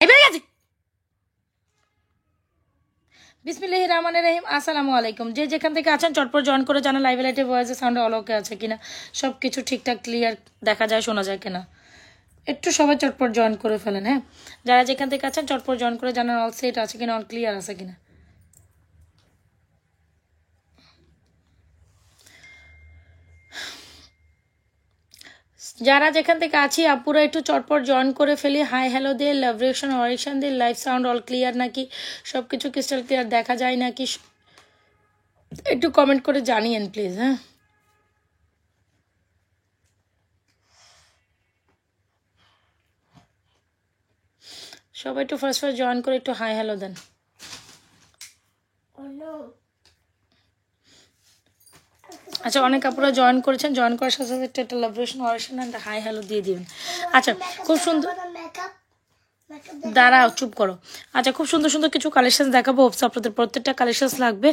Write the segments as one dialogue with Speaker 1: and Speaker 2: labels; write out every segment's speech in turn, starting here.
Speaker 1: এবার গেছি। বিসমিল্লাহির রহমানির রহিম। আসসালামু আলাইকুম। যে যেখান থেকে আছেন চটপট জয়েন করে জানা লাইভ লাইটে ভয়েসের সাউন্ড অল ওকে আছে কিনা, সব কিছু ঠিকঠাক ক্লিয়ার দেখা যায় শোনা যায় কিনা, একটু সবাই চটপট জয়েন করে ফেলেন। হ্যাঁ, যারা যেখান থেকে আছেন চটপট জয়েন করে জানান অল সেট আছে কিনা, অল ক্লিয়ার আছে কিনা। যারা যেখান থেকে আছি আপুরা একটু চটপট জয়েন করে ফেলি। হাই হ্যালো দিয়ে লাভ রিয়েকশন অরিকশন দিয়ে লাইভ সাউন্ড অল ক্লিয়ার নাকি, সব কিছু ক্রিস্টাল ক্লিয়ার দেখা যায় নাকি, একটু কমেন্ট করে জানিয়েন প্লিজ। হ্যাঁ, সবাই একটু ফার্স্ট জয়েন করে একটু হাই হ্যালো দেন। আচ্ছা, অনেক আপুরা জয়েন করেছেন, জয়েন করার সাথে সাথে একটা লাভ রিয়েকশন অরিকশন অ্যান্ড হাই হ্যালো দিয়ে দিবেন। আচ্ছা, খুব সুন্দর, দাঁড়াও চুপ করো। আচ্ছা, খুব সুন্দর সুন্দর কিছু কালেকশন দেখাবো। আপনাদের প্রত্যেকটা কালেকশন লাগবে,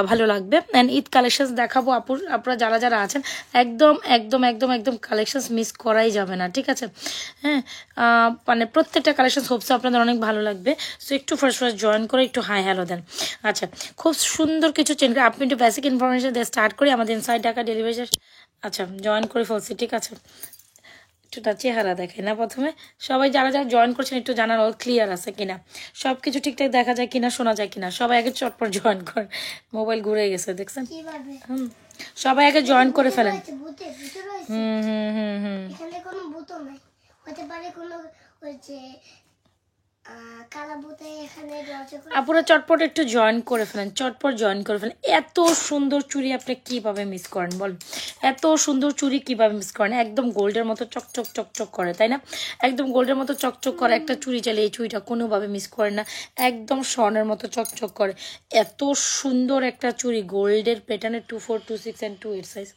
Speaker 1: ভালো লাগবে। অ্যান্ড ঈদ কালেকশন দেখাবো। আপনারা যারা যারা আছেন একদম একদম একদম একদম কালেকশন মিস করাই যাবে না, ঠিক আছে? হ্যাঁ, মানে প্রত্যেকটা কালেকশন হোপস আপনাদের অনেক ভালো লাগবে। সো একটু ফার্স্ট জয়েন করে একটু হাই হ্যালো দেন। আচ্ছা, খুব সুন্দর কিছু চেঞ্জ করে আপনি একটু বেসিক ইনফরমেশন দিয়ে স্টার্ট করি। আমাদের ইনসাইড ঢাকা ডেলিভারি। আচ্ছা, জয়েন করে ফেলছি, ঠিক আছে? একটু তার চেহারা দেখে না প্রথমে। সবাই যারা যারা জয়েন করছেন একটু জানার অল ক্লিয়ার আছে কিনা, সব কিছু ঠিকঠাক দেখা যায় কিনা, শোনা যায় কিনা। সবাই আগে চটপট জয়েন করেন। মোবাইল ঘুরে গেছে দেখছেন। সবাই আগে জয়েন করে ফেলেন। হুম হুম হুম হুম আপুরা চটপট একটু জয়েন করে ফেলেন, চটপট জয়েন করে ফেলেন। এত সুন্দর চুড়ি আপনি কিভাবে মিস করেন বল? এত সুন্দর চুড়ি কিভাবে মিস করেন? একদম গোল্ডের মতো চকচক চকচক করে, তাই না? একদম গোল্ডের মতো চকচক করে একটা চুড়ি চাইলে এই চুড়িটা কোনোভাবে মিস করেন না। একদম স্বর্ণের মতো চকচক করে এত সুন্দর একটা চুড়ি, গোল্ডের প্যাটার্নের 24, 26 অ্যান্ড 28 সাইজ।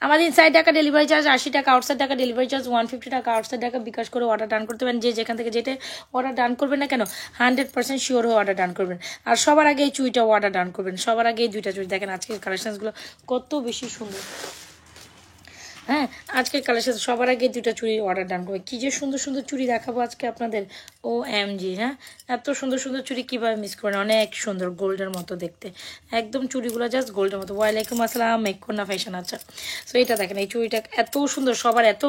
Speaker 1: আমাদের ইনসাইড টাকা ডেলিভারি চার্জ 80 টাকা, আউটসাইড টাকা ডেলিভারি চার্জ 150 টাকা। আউটসাইড টাকা বিকাশ করে অর্ডার ডান করতে পারেন। যে যেখান থেকে যেটা অর্ডার ডান করবেন না কেন 100% শিওর হয়ে অর্ডার ডান করবেন। আর সবার আগে এই চুইটা অর্ডার ডান করবেন। সবার আগে এই দুইটা চুই দেখেন আজকের কালেকশনসগুলো কত বেশি সুন্দর। হ্যাঁ, আজকের কালেকশন সবার আগে দুটা চুড়ি অর্ডার ডান করবে। কী যে সুন্দর সুন্দর চুড়ি দেখাবো আজকে আপনাদের। ও এম জি, হ্যাঁ, এত সুন্দর সুন্দর চুড়ি কীভাবে মিস করেন? অনেক সুন্দর, গোল্ডের মতো দেখতে, একদম চুড়িগুলো জাস্ট গোল্ডের মতো। ওয়ালাইকুম আসসালাম, মেঘকন্যা ফ্যাশন। আচ্ছা, সো এটা দেখেন, এই চুড়িটা এত সুন্দর, সবার এত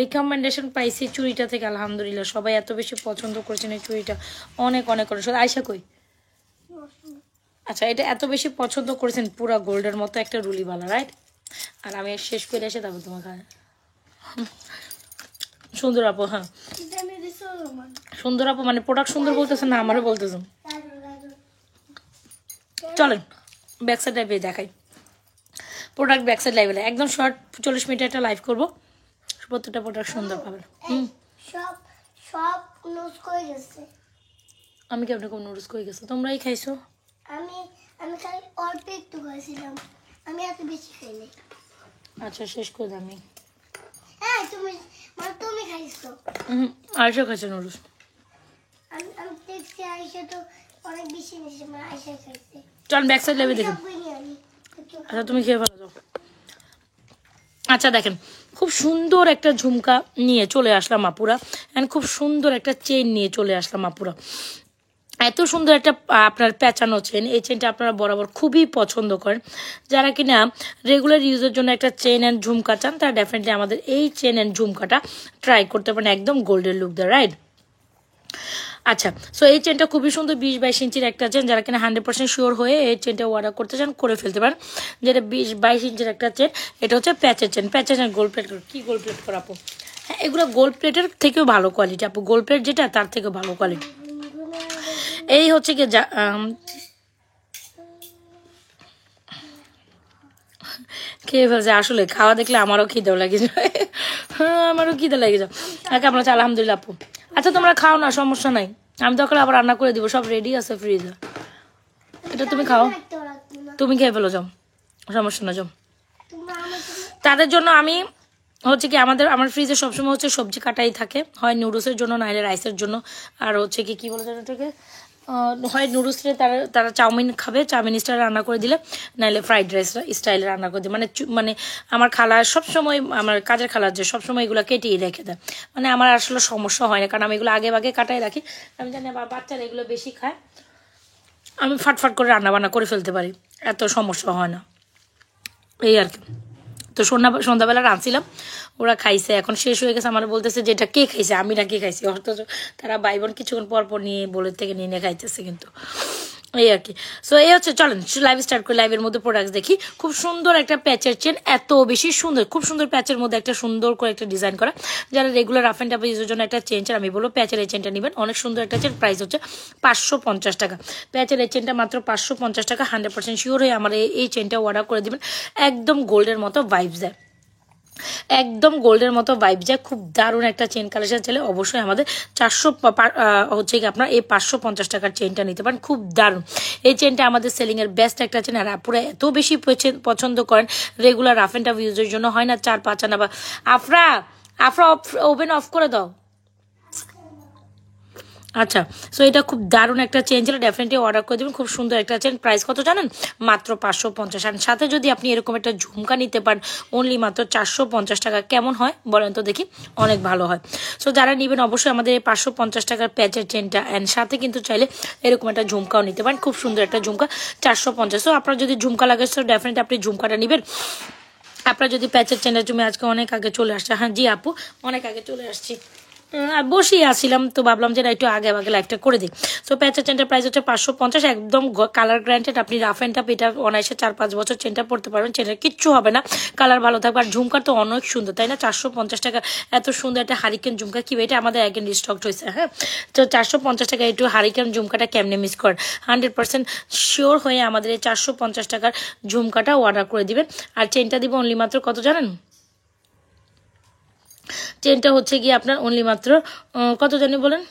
Speaker 1: রিকমেন্ডেশন পাইছি চুড়িটা থেকে, আলহামদুলিল্লাহ সবাই এত বেশি পছন্দ করেছেন এই চুড়িটা। অনেক অনেক অনেক। আয়সা কই? আচ্ছা, এটা এত বেশি পছন্দ করেছেন, পুরা গোল্ডের মতো একটা রুলিওয়ালা, রাইট? আর আমি শেষ করে এসে তারপর তোমাকে সুন্দর আপু। হ্যাঁ, সুন্দর আপু মানে প্রোডাক্ট সুন্দর বলতেছেন না, আমারও বলতেছেন। চলেন ব্যাকসাইড লাইভে দেখাই। প্রোডাক্ট ব্যাকসাইড লাইভে একদম শর্ট 40 মিনিট একটা লাইভ করবো। প্রত্যেকটা প্রোডাক্ট সুন্দর পাবেন। আমি কেমন কোন নুডলস কই গেছে? তোমরাই খাইছো। আমি খালি অল্প একটু খাইছিলাম, আমি এত বেশি খাইনি। আচ্ছা, শেষ করে দাও। আমি হ্যাঁ, তুমি খাইছো। আয়শা খাইছে নুডলস। আমি দেখছি আয়শা তো অনেক বেশি নিছে, মানে আয়শা খাইছে। চল ব্যাক সাইড লেভে দেখুন। আচ্ছা, তুমি খেয়ে ফেলো। আচ্ছা, দেখেন খুব সুন্দর একটা ঝুমকা নিয়ে চলে আসলাম আপুরা, এন্ড খুব সুন্দর একটা চেইন নিয়ে চলে আসলাম আপুরা। এত সুন্দর একটা আপনার প্যাঁচানো চেন, এই চেনটা আপনারা বরাবর খুবই পছন্দ করেন। যারা কিনা রেগুলার ইউজের জন্য একটা চেন অ্যান্ড ঝুমকা চান, তারা ডেফিনেটলি আমাদের এই চেন অ্যান্ড ঝুমকাটা ট্রাই করতে পারেন। একদম গোল্ডেন লুক দেয়, রাইট? আচ্ছা, সো এই চেনটা খুবই সুন্দর, 20-22 ইঞ্চির একটা চেন। যারা কিনা 100% শিওর হয়ে এই চেনটা অর্ডার করতে চান করে ফেলতে পারেন। যেটা 20-22 ইঞ্চির একটা চেন, এটা হচ্ছে প্যাচের চেন। প্যাচের চেন গোল্ড প্লেট কি গোল্ড প্লেট করা আপু? হ্যাঁ, এগুলো গোল্ড প্লেটের থেকেও ভালো কোয়ালিটি আপু। গোল্ড প্লেট যেটা তার থেকেও ভালো কোয়ালিটি। এই হচ্ছে কি খেয়ে ফেলছে। আসলে খাওয়া দেখলে আমারও খিদেও লাগে যায়। হ্যাঁ, আমারও খিদে লাগে যায়। কেমন আছে? আলহামদুলিল্লাহ আপু। আচ্ছা, তোমরা খাও না, সমস্যা নাই। আমি দরকার আবার রান্না করে দিব, সব রেডি আছে ফ্রিজে। এটা তুমি খাও, তুমি খেয়ে ফেলো, যাও, সমস্যা না, যাও। তাদের জন্য আমি হচ্ছে কি আমার ফ্রিজে সবসময় হচ্ছে সবজি কাটাই থাকে, হয় নুডলসের জন্য নাহলে রাইসের জন্য। আর হচ্ছে কি বলে জানো এটাকে, হয় নুডলসে তারা তারা চাউমিন খাবে, চাউমিন স্টাইল রান্না করে দিলে, নাহলে ফ্রাইড রাইস স্টাইলে রান্না করে দিই। মানে আমার খালা সবসময়, আমার কাজের খালা যে সবসময় এগুলো কেটেই রেখে দেয়, মানে আমার আসলে সমস্যা হয় না, কারণ আমি এগুলো আগে ভাগে কাটাই রাখি। আমি জানি আবার বাচ্চারা এগুলো বেশি খায়, আমি ফাটফাট করে রান্না বান্না করে ফেলতে পারি, এত সমস্যা হয় না, এই আর কি। তো সন্ধ্যাবেলা রাঁধছিলাম, ওরা খাইছে, এখন শেষ হয়ে গেছে। আমার বলতেছে যে এটা কে খাইছে, আমি না কে খাইছি, অথচ তারা ভাই বোন কিছুক্ষণ পর পর নিয়ে বলে থেকে নিয়ে খাইতেছে কিন্তু, এই আর কি। সো এই হচ্ছে, চলেন লাইভ স্টার্ট করি। লাইভের মধ্যে প্রোডাক্টস দেখি। খুব সুন্দর একটা প্যাচের চেন, এত বেশি সুন্দর, খুব সুন্দর প্যাচের মধ্যে একটা সুন্দর করে একটা ডিজাইন করা। যারা রেগুলার রাফ অ্যান্ড টাফ ইউজের জন্য একটা চেন চান, আমি বলবো প্যাচের এই চেনটা নেবেন, অনেক সুন্দর একটা চেন। প্রাইস হচ্ছে 550 টাকা। প্যাচের এই চেনটা মাত্র 550 টাকা। 100% শিওর হয়ে আমার এই চেনটা অর্ডার করে দেবেন। একদম গোল্ডের মতো ভাইবস দেয়, একদম গোল্ডের মতো ভাইব যায়। খুব দারুণ একটা চেন কালেকশন চাইলে অবশ্যই আমাদের 400 হচ্ছে কি আপনার এই 550 টাকার চেনটা নিতে পারেন। খুব দারুণ এই চেনটা আমাদের সেলিংয়ের বেস্ট একটা চেন। আর আপুরা এত বেশি পছন্দ করেন রেগুলার রাফ অ্যান্ড টাফ ইউজের জন্য, হয় না 4-5 আনা বা আফরা আফরা ওভেন অফ করে দাও। আচ্ছা, সো এটা খুব দারুণ একটা চেন ছিল, ডেফিনেটলি অর্ডার করে দেবেন। খুব সুন্দর একটা চেন। প্রাইস কত জানেন? মাত্র 550। আর সাথে যদি আপনি এরকম একটা ঝুমকা নিতে পারেন অনলি মাত্র 450 টাকা, কেমন হয় বলেন তো দেখি? অনেক ভালো হয়। সো যারা নেবেন অবশ্যই আমাদের এই 550 টাকার প্যাচের চেনটা, অ্যান্ড সাথে কিন্তু চাইলে এরকম একটা ঝুমকাও নিতে পারেন। খুব সুন্দর একটা ঝুমকা 450। সো আপনার যদি ঝুমকা লাগে তো ডেফিনেটলি আপনি ঝুমকাটা নেবেন। আপনার যদি প্যাচের চেনটা, তুমি আজকে অনেক আগে চলে আসছে। হ্যাঁ জি আপু, অনেক আগে চলে আসছি, বসেই আসছিলাম, তো ভাবলাম যে না একটু আগে আগে লাইফটা করে দিই। সো প্যাচের চেনটার প্রাইস হচ্ছে 550, একদম কালার গ্যারান্টেড। আপনি রাফ অ্যান্ড টাফ এটা অনায়াসে 4-5 বছর চেনটা পড়তে পারবেন, চেনের কিচ্ছু হবে না, কালার ভালো থাকবে। আর ঝুমকার তো অনেক সুন্দর, তাই না? 450 টাকা এত সুন্দর একটা হারিকেন ঝুমকা কি, এটা আমাদের একদিন রিস্টক হয়েছে। হ্যাঁ, তো 450 টাকা একটু হারিকেন ঝুমকাটা কেমনে মিস করেন? 100% শিওর হয়ে আমাদের এই 450 টাকার ঝুমকাটা অর্ডার করে দিবেন। আর চেনটা দিব অনলি মাত্র কত জানেন? চেনটা হচ্ছে গিয়ে আপনার অনলি মাত্র কত জানি বলেন?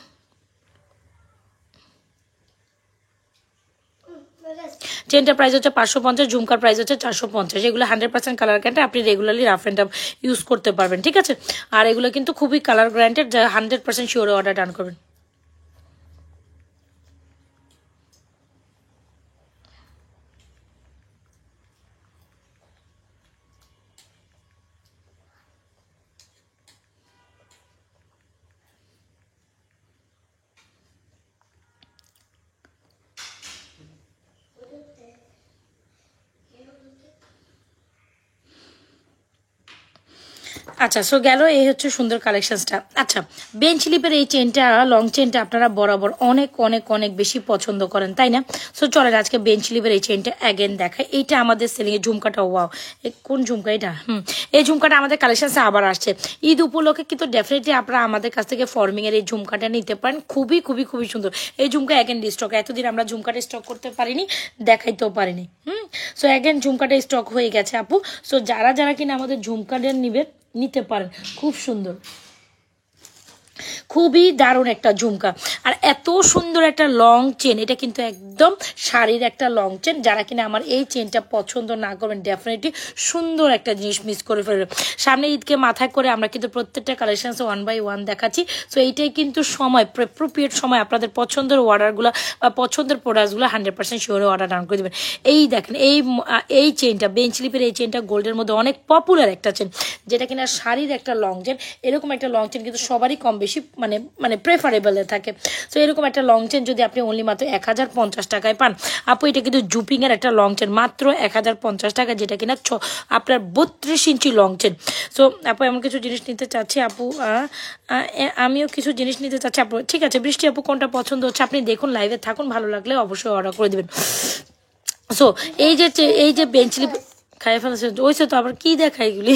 Speaker 1: চেনটার প্রাইস হচ্ছে 550, ঝুমকার প্রাইস হচ্ছে 450। এগুলো 100% কালার গ্যারান্টেড, আপনি regularly rough and tough use করতে পারবেন, ঠিক আছে? আর এগুলো কিন্তু খুবই কালার গ্যারান্টেড, যা 100% শিওরে অর্ডার ডান করবেন। আচ্ছা, সো গেল এই হচ্ছে সুন্দর কালেকশনসটা। আচ্ছা, বেঞ্চ লিপের এই চেনটা, লং চেনটা আপনারা বরাবর অনেক অনেক অনেক বেশি পছন্দ করেন, তাই না? সো চলেন আজকে বেঞ্চ লিপের এই চেনটা অ্যাগেন দেখায়। এইটা আমাদের সেলিং এর ঝুমকাটা, ওয়াও, কোন ঝুমকা এটা? এই ঝুমকাটা আমাদের কালেকশনসে আবার আসছে ঈদ উপলক্ষে, কিন্তু ডেফিনেটলি আপনারা আমাদের কাছ থেকে ফর্মিং এর এই ঝুমকাটা নিতে পারেন। খুবই খুবই খুবই সুন্দর এই ঝুমকা, অ্যাগেন স্টক। এতদিন আমরা ঝুমকাটা স্টক করতে পারিনি, দেখাইতেও পারিনি। সো অ্যাগেন ঝুমকাটা স্টক হয়ে গেছে আপু। সো যারা যারা কিনা আমাদের ঝুমকাটা নিতে পারেন, খুব সুন্দর, খুবই দারুণ একটা ঝুমকা। আর এত সুন্দর একটা লং চেন, এটা কিন্তু একদম শাড়ির একটা লং চেন। যারা কিনা আমার এই চেনটা পছন্দ না করবেন, ডেফিনেটলি সুন্দর একটা জিনিস মিস করে ফেলবেন। সামনে ঈদকে মাথায় করে আমরা কিন্তু প্রত্যেকটা কালেকশন 1 বাই 1 দেখাচ্ছি। সো এইটাই কিন্তু সময়, অ্যাপ্রোপ্রিয়েট সময় আপনাদের পছন্দের অর্ডারগুলো বা পছন্দের প্রোডাক্টসগুলো 100% শিওরে অর্ডার ডান করে দেবেন। এই দেখেন এই চেনটা, বেঞ্চ লিপের এই চেনটা গোল্ডের মধ্যে অনেক পপুলার একটা চেন, যেটা কিনা শাড়ির একটা লং চেন। এরকম একটা লং চেন কিন্তু সবারই কম বেশি মানে প্রেফারেবল থাকে। সো এরকম একটা লং চেন যদি আপনি অনলি মাত্র 1050 টাকায় পান আপু, এটা কিন্তু জুপিং এর একটা লং চেন, মাত্র 1050 টাকা, যেটা কিনা আপনার 32 ইঞ্চি লং চেন। সো আপু এমন কিছু জিনিস নিতে চাচ্ছি আপু, আমিও কিছু জিনিস নিতে চাচ্ছি আপু। ঠিক আছে বৃষ্টি আপু, কোনটা পছন্দ হচ্ছে আপনি দেখুন, লাইভে থাকুন, ভালো লাগলে অবশ্যই অর্ডার করে দেবেন। সো এই যে বেঞ্চলি খাই ফেলেছে ওইসে, তো আবার কি দেখা এগুলি।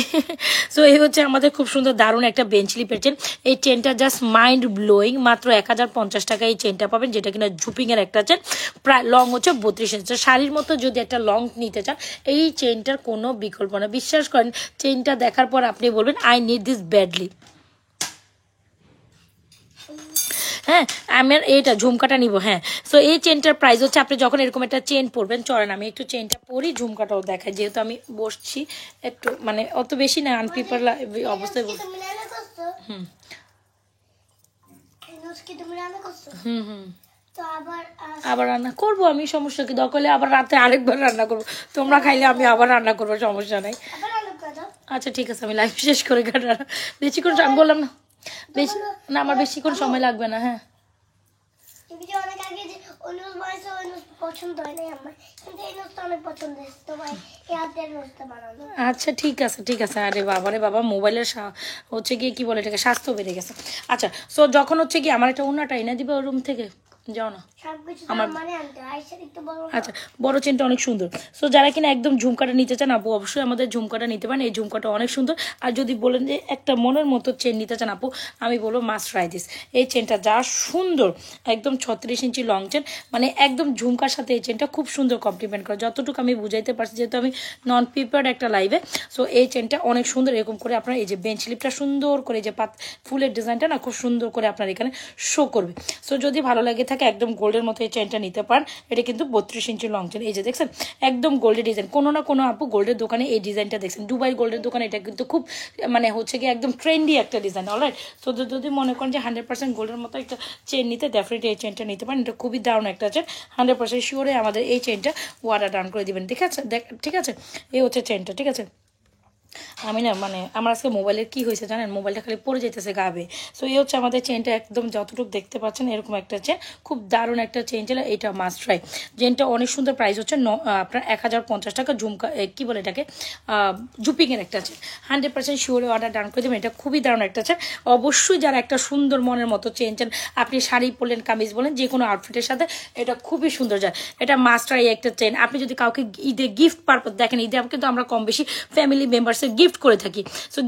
Speaker 1: সো এই হচ্ছে আমাদের খুব সুন্দর দারুণ একটা বেঞ্চ লিপের চেন। এই চেনটা জাস্ট মাইন্ড ব্লোয়িং, মাত্র 1050 টাকা এই চেনটা পাবেন, যেটা কিনা জুপিং এর একটা চেন। প্রায় লং হচ্ছে 32 ইঞ্চ। শাড়ির মতো যদি একটা লং নিতে চান, এই চেনটার কোনো বিকল্প না। বিশ্বাস করেন, চেনটা দেখার পর আপনি বলবেন আই নিড দিস ব্যাডলি। হ্যাঁ, আমি এইটা ঝুমকাটা নিব। হ্যাঁ, সো এই চেনটার প্রাইস হচ্ছে, আপনি যখন এরকম একটা চেন পরবেন, চলেন আমি একটু চেনটা পরি, ঝুমকাটাও দেখাই, যেহেতু আমি বসছি একটু, মানে অত বেশি না আনপ্রিপার অবস্থায় হুম হুম হুম আবার রান্না করবো আমি, সমস্যা কি? দরকার হলে আবার রাতে আরেকবার রান্না করবো, তোমরা খাইলে আমি আবার রান্না করবো, সমস্যা নাই। আচ্ছা ঠিক আছে, আমি লাইভ শেষ করে বেশিক্ষণ আমি বললাম না, বেশি না আমার বেশিক্ষণ সময় লাগবে না। হ্যাঁ আচ্ছা ঠিক আছে ঠিক আছে। আরে বাবা রে বাবা, মোবাইলের হচ্ছে গিয়ে কি বলে এটাকে, স্বাস্থ্য বেড়ে গেছে। আচ্ছা সো যখন হচ্ছে কি আমার একটা অন্যটা এনে দিবে ওই রুম থেকে, যাও না আমার। আচ্ছা বড় চেনটা অনেক সুন্দর। সো যারা কিনা একদম ঝুমকাটা নিতে চান আপু, অবশ্যই আমাদের ঝুমকাটা নিতে পারেন। এই ঝুমকাটা অনেক সুন্দর। আর যদি বলেন যে একটা মনের মতো চেন নিতে চান আপু, আমি বলবো মাস্ট ট্রাই দিস। এই চেনটা যা সুন্দর, একদম 36 ইঞ্চি লং চেন, মানে একদম ঝুমকার সাথে এই চেনটা খুব সুন্দর কমপ্লিমেন্ট করে, যতটুকু আমি বুঝাইতে পারছি, যেহেতু আমি নন প্রিপেয়ার্ড একটা লাইভে। সো এই চেনটা অনেক সুন্দর। এরকম করে আপনার এই যে বেঞ্চ স্লিপটা সুন্দর করে, যে ফুলের ডিজাইনটা না খুব সুন্দর করে আপনার এখানে শো করবে। সো যদি ভালো লাগে থাকে একদম গোল্ডের মতো এই চেনটা নিতে পারেন। এটা কিন্তু 32 ইঞ্চি লং চেন। এই যে দেখছেন একদম গোল্ডের ডিজাইন, কোনো না কোনো আপু গোল্ডের দোকানে এই ডিজাইনটা দেখছেন, দুবাই গোল্ডের দোকানে এটা কিন্তু খুব মানে হচ্ছে কি একদম ট্রেন্ডি একটা ডিজাইন। অলরাইট, তো যদি মনে করেন যে 100% গোল্ডের মতো একটা চেন নিতে, ডেফিনেটলি এই চেনটা নিতে পারেন। এটা খুবই দারুণ একটা চেন, 100% শিওরে আমাদের এই চেনটা ওয়াটার ডাউন করে দিবেন। ঠিক আছে ঠিক আছে, এই হচ্ছে চেনটা। ঠিক আছে, আমি না মানে আমার আজকে মোবাইলের কি হয়েছে জানেন, মোবাইলটা খালি পড়ে যেতেছে গাবে। সো এই হচ্ছে আমাদের চেনটা, একদম যতটুকু দেখতে পাচ্ছেন এরকম একটা চেন, খুব দারুণ একটা চেন ছিল। এটা মাস্ট ট্রাই। চেনটা অনেক সুন্দর, প্রাইস হচ্ছে আপনার 1050 টাকা। ঝুমকা কি বলে এটাকে, জুপিংয়ের একটা চেন, 100% শিওরে অর্ডার ডান করে দেবেন। এটা খুবই দারুণ একটা চেন। অবশ্যই যারা একটা সুন্দর মনের মতো চেন চান, আপনি শাড়ি পরলেন, কামিজ বলেন, যে কোনো আউটফিটের সাথে এটা খুবই সুন্দর যায়। এটা মাস্ট ট্রাই একটা চেন। আপনি যদি কাউকে ঈদে গিফট পারপাস, দেখেন ঈদে কিন্তু আমরা কম বেশি ফ্যামিলি মেম্বার্সের গিফট করে থাকি। সো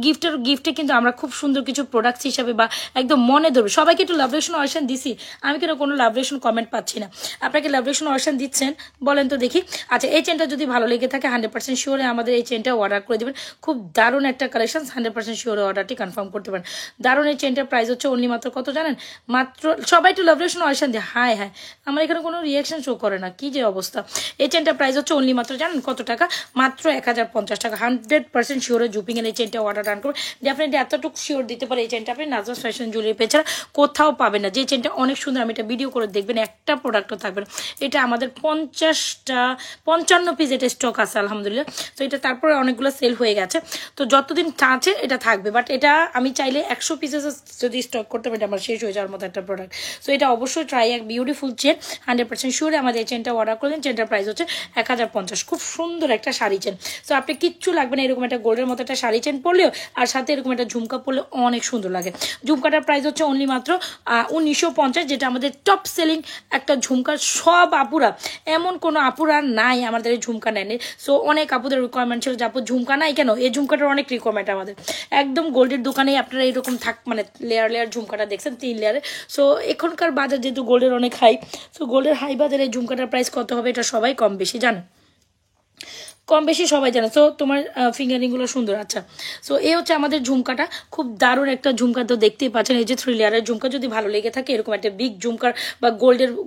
Speaker 1: গিফটে কিন্তু আমরা খুব সুন্দর কিছু প্রোডাক্টস হিসাবে বা একদম মনে ধরবে। সবাইকে একটু লাভ রিলেশন অপশন দিছি আমি, কেন কোনো লাভ রিলেশন কমেন্ট পাচ্ছি না। আপনাকে লাভ রিলেশন অপশন দিচ্ছেন বলেন তো দেখি। আচ্ছা এই চেনটা যদি ভালো লেগে থাকে 100% শিওরে আমাদের এই চেনটা অর্ডার করে দেবেন। খুব দারুণ একটা কালেকশন, 100% শিওরে অর্ডারটি কনফার্ম করতে পারেন। দারুণ এই চেনটার প্রাইস হচ্ছে অনলি মাত্র কত জানেন, মাত্র, সবাই একটু লাভ রিলেশন অপশন দিয়ে হাই হ্যাঁ, আমার এখানে কোনো রিয়াকশন শো করে না, কি যে অবস্থা। এই চেনটার প্রাইস হচ্ছে অনলি মাত্র জানেন কত টাকা, মাত্র 1050 টাকা। 100% শিওরে জুপিংয়ের এই চেনটা অর্ডার ডান করবেন। ডেফিনেটলি এতটুকু শিওর দিতে পারে এই চেনটা আপনি নাজমাস ফ্যাশন জুয়েলারি পেজ ছাড়া কোথাও পাবেন না। যে চেনটা অনেক সুন্দর, আমি এটা ভিডিও করে দেখবেন, একটা প্রোডাক্টও থাকবে না। এটা আমাদের 55 পিস এটা স্টক আছে আলহামদুলিল্লাহ। তো এটা তারপরে অনেকগুলো সেল হয়ে গেছে, তো যতদিন আছে এটা থাকবে। বাট এটা আমি চাইলে 100 পিসেস যদি স্টক করতে পারি, আমার শেষ হয়ে যাওয়ার মতো একটা প্রোডাক্ট। সো এটা অবশ্যই ট্রাই, এক বিউটিফুল চেন, 100% শিওরে আমাদের এই চেনটা অর্ডার করলেন। চেনটার প্রাইস হচ্ছে 1050। খুব সুন্দর একটা শাড়ি চেন। সো আপনি কিচ্ছু লাগবে না, এরকম একটা গোল্ডের মতো একটা শাড়ি চেন পরলেও আর সাথে এরকম একটা ঝুমকা পরলে অনেক সুন্দর লাগে। ঝুমকাটার প্রাইস হচ্ছে অনলি মাত্র 1950, যেটা আমাদের টপ সেলিং একটা ঝুমকা। সব আপুরা, এমন কোনো আপুরা নাই আমাদের এই ঝুমকা নেয়নি। সো অনেক আপুদের রিকোয়ারমেন্ট ছিল যে আপু ঝুমকা নাই কেন, এই ঝুমকাটার অনেক রিকোয়ারমেন্ট আমাদের। একদম গোল্ডের দোকানে আপনারা এরকম মানে লেয়ার লেয়ার ঝুমকাটা দেখছেন 3 লেয়ারে। সো এখনকার বাজার যেহেতু গোল্ডের অনেক হাই, সো গোল্ডের হাই বাজারে এই ঝুমকাটার প্রাইস কত হবে এটা সবাই কম বেশি জানে, কম বেশি সবাই জানে। সো তোমার ফিঙ্গারিংগুলো সুন্দর। আচ্ছা সো এই হচ্ছে আমাদের ঝুমকাটা, খুব দারুণ একটা ঝুমকা। তো দেখতেই পাচ্ছেন এই যে 3 লেয়ারের ঝুমকা। যদি ভালো লেগে থাকে এরকম একটা বিগ ঝুমকার বা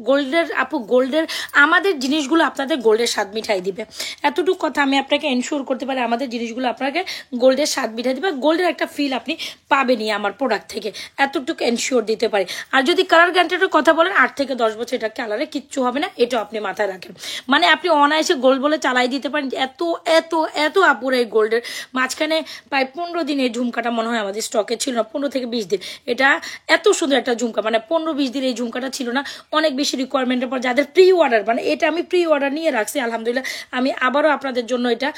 Speaker 1: গোল্ডের আপু, গোল্ডের আমাদের জিনিসগুলো আপনাদের গোল্ডের স্বাদ মিঠাই দিবে। এতটুকু কথা আমি আপনাকে এনশিওর করতে পারি, আমাদের জিনিসগুলো আপনাকে গোল্ডের স্বাদ মিঠাই দিবে, গোল্ডের একটা ফিল আপনি পাবেনই আমার প্রোডাক্ট থেকে, এতটুকু এনশিওর দিতে পারি। আর যদি কালার গ্যারান্টির কথা বলেন 8 থেকে 10 বছর এটা কালারে কিচ্ছু হবে না, এটাও আপনি মাথায় রাখেন। মানে আপনি অনায়াসে গোল্ড বলে চালাই দিতে পারেন। এত এত এত আপুর এই গোল্ডের মাঝখানে প্রায় 15 দিন এই ঝুমকাটা মনে হয় আমাদের স্টকে ছিল না, 15 থেকে 20 দিন। এটা এত সুন্দর একটা ঝুমকা, মানে 15-20 দিন এই ঝুমকাটা ছিল না। অনেক বেশি রিকোয়ারমেন্টের পর যাদের প্রি অর্ডার, মানে এটা আমি প্রি অর্ডার নিয়ে রাখছি আলহামদুলিল্লাহ। আমি আবারও আপনাদের জন্য এটা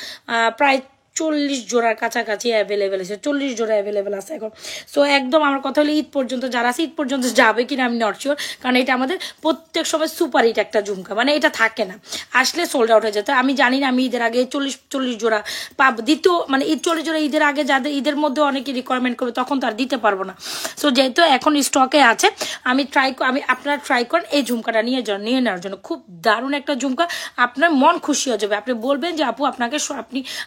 Speaker 1: প্রায় 40 জোড়ার কাছাকাছি অ্যাভেলেবেল আছে, 40 জোড়া অ্যাভেলেবেল আছে এখন। সো একদম আমার কথা হলো ঈদ পর্যন্ত যারা আছে, ঈদ পর্যন্ত যাবে কিনা আমি নট শিওর, কারণ এটা আমাদের প্রত্যেক সময় সুপার হিট একটা ঝুমকা, মানে এটা থাকে না, আসলে সোল্ড আউট হয়ে যেত। আমি জানি না, আমি ঈদের আগে 40 জোড়া পাবো, দ্বিতীয় মানে ঈদ 40 জোড়া ঈদের আগে, যাদের ঈদের মধ্যে অনেকে রিকোয়ারমেন্ট করবে তখন তো আর দিতে পারবো না। সো যেহেতু এখন স্টকে আছে, আমি আপনারা ট্রাই করেন এই ঝুমকাটা নিয়ে নেওয়ার জন্য। খুব দারুণ একটা ঝুমকা, আপনার মন খুশি হয়ে যাবে। আপনি বলবেন যে আপু আপনি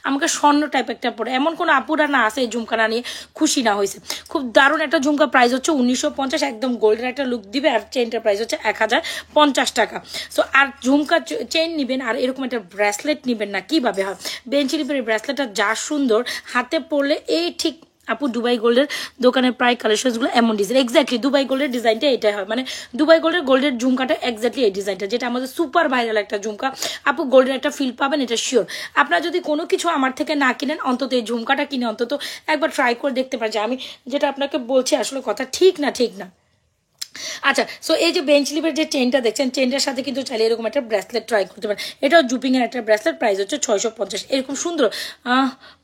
Speaker 1: আমাকে স্বর্ণ টাইপ একটা পরে, এমন কোনো আপুরা না আছে এই ঝুমকাটা নিয়ে খুশি না হয়েছে। খুব দারুণ একটা ঝুমকা, প্রাইস হচ্ছে 1950, একদম গোল্ডের একটা লুক দিবে। আর চেনটার প্রাইস হচ্ছে 1050 টাকা। সো আর ঝুমকা চেন নিবেন আর এরকম একটা ব্রেসলেট নিবেন না, কিভাবে হয়? বেঞ্চিলিপের ব্রেসলেটটা যা সুন্দর, হাতে পরলে এই ঠিক আপু দুবাই গোল্ডের দোকানের প্রায় কালেকশনসগুলো এমন ডিজাইন, এক্স্যাক্টলি দুবাই গোল্ডের ডিজাইনটা এটাই হয়, মানে দুবাই গোল্ডের ঝুমকাটা এক্স্যাক্টলি এই ডিজাইনটা, যেটা আমাদের সুপার ভাইরাল একটা ঝুমকা। আপু গোল্ডের একটা ফিল পাবেন, এটা শিওর। আপনারা যদি কোনো কিছু আমার থেকে না কিনেন, অন্তত এই ঝুমকাটা কিনে অন্তত একবার ট্রাই করে দেখতে পারেন যে আমি যেটা আপনাকে বলছি আসলে কথা ঠিক না। আচ্ছা, সো এই যে বেঞ্চ লিভের যে চেনটা দেখছেন, চেনটার সাথে কিন্তু চাইলে এরকম একটা ব্রেসলেট ট্রাই করতে পারেন। এটাও জুপিংয়ের একটা ব্রেসলেট, প্রাইস হচ্ছে 650। এরকম সুন্দর।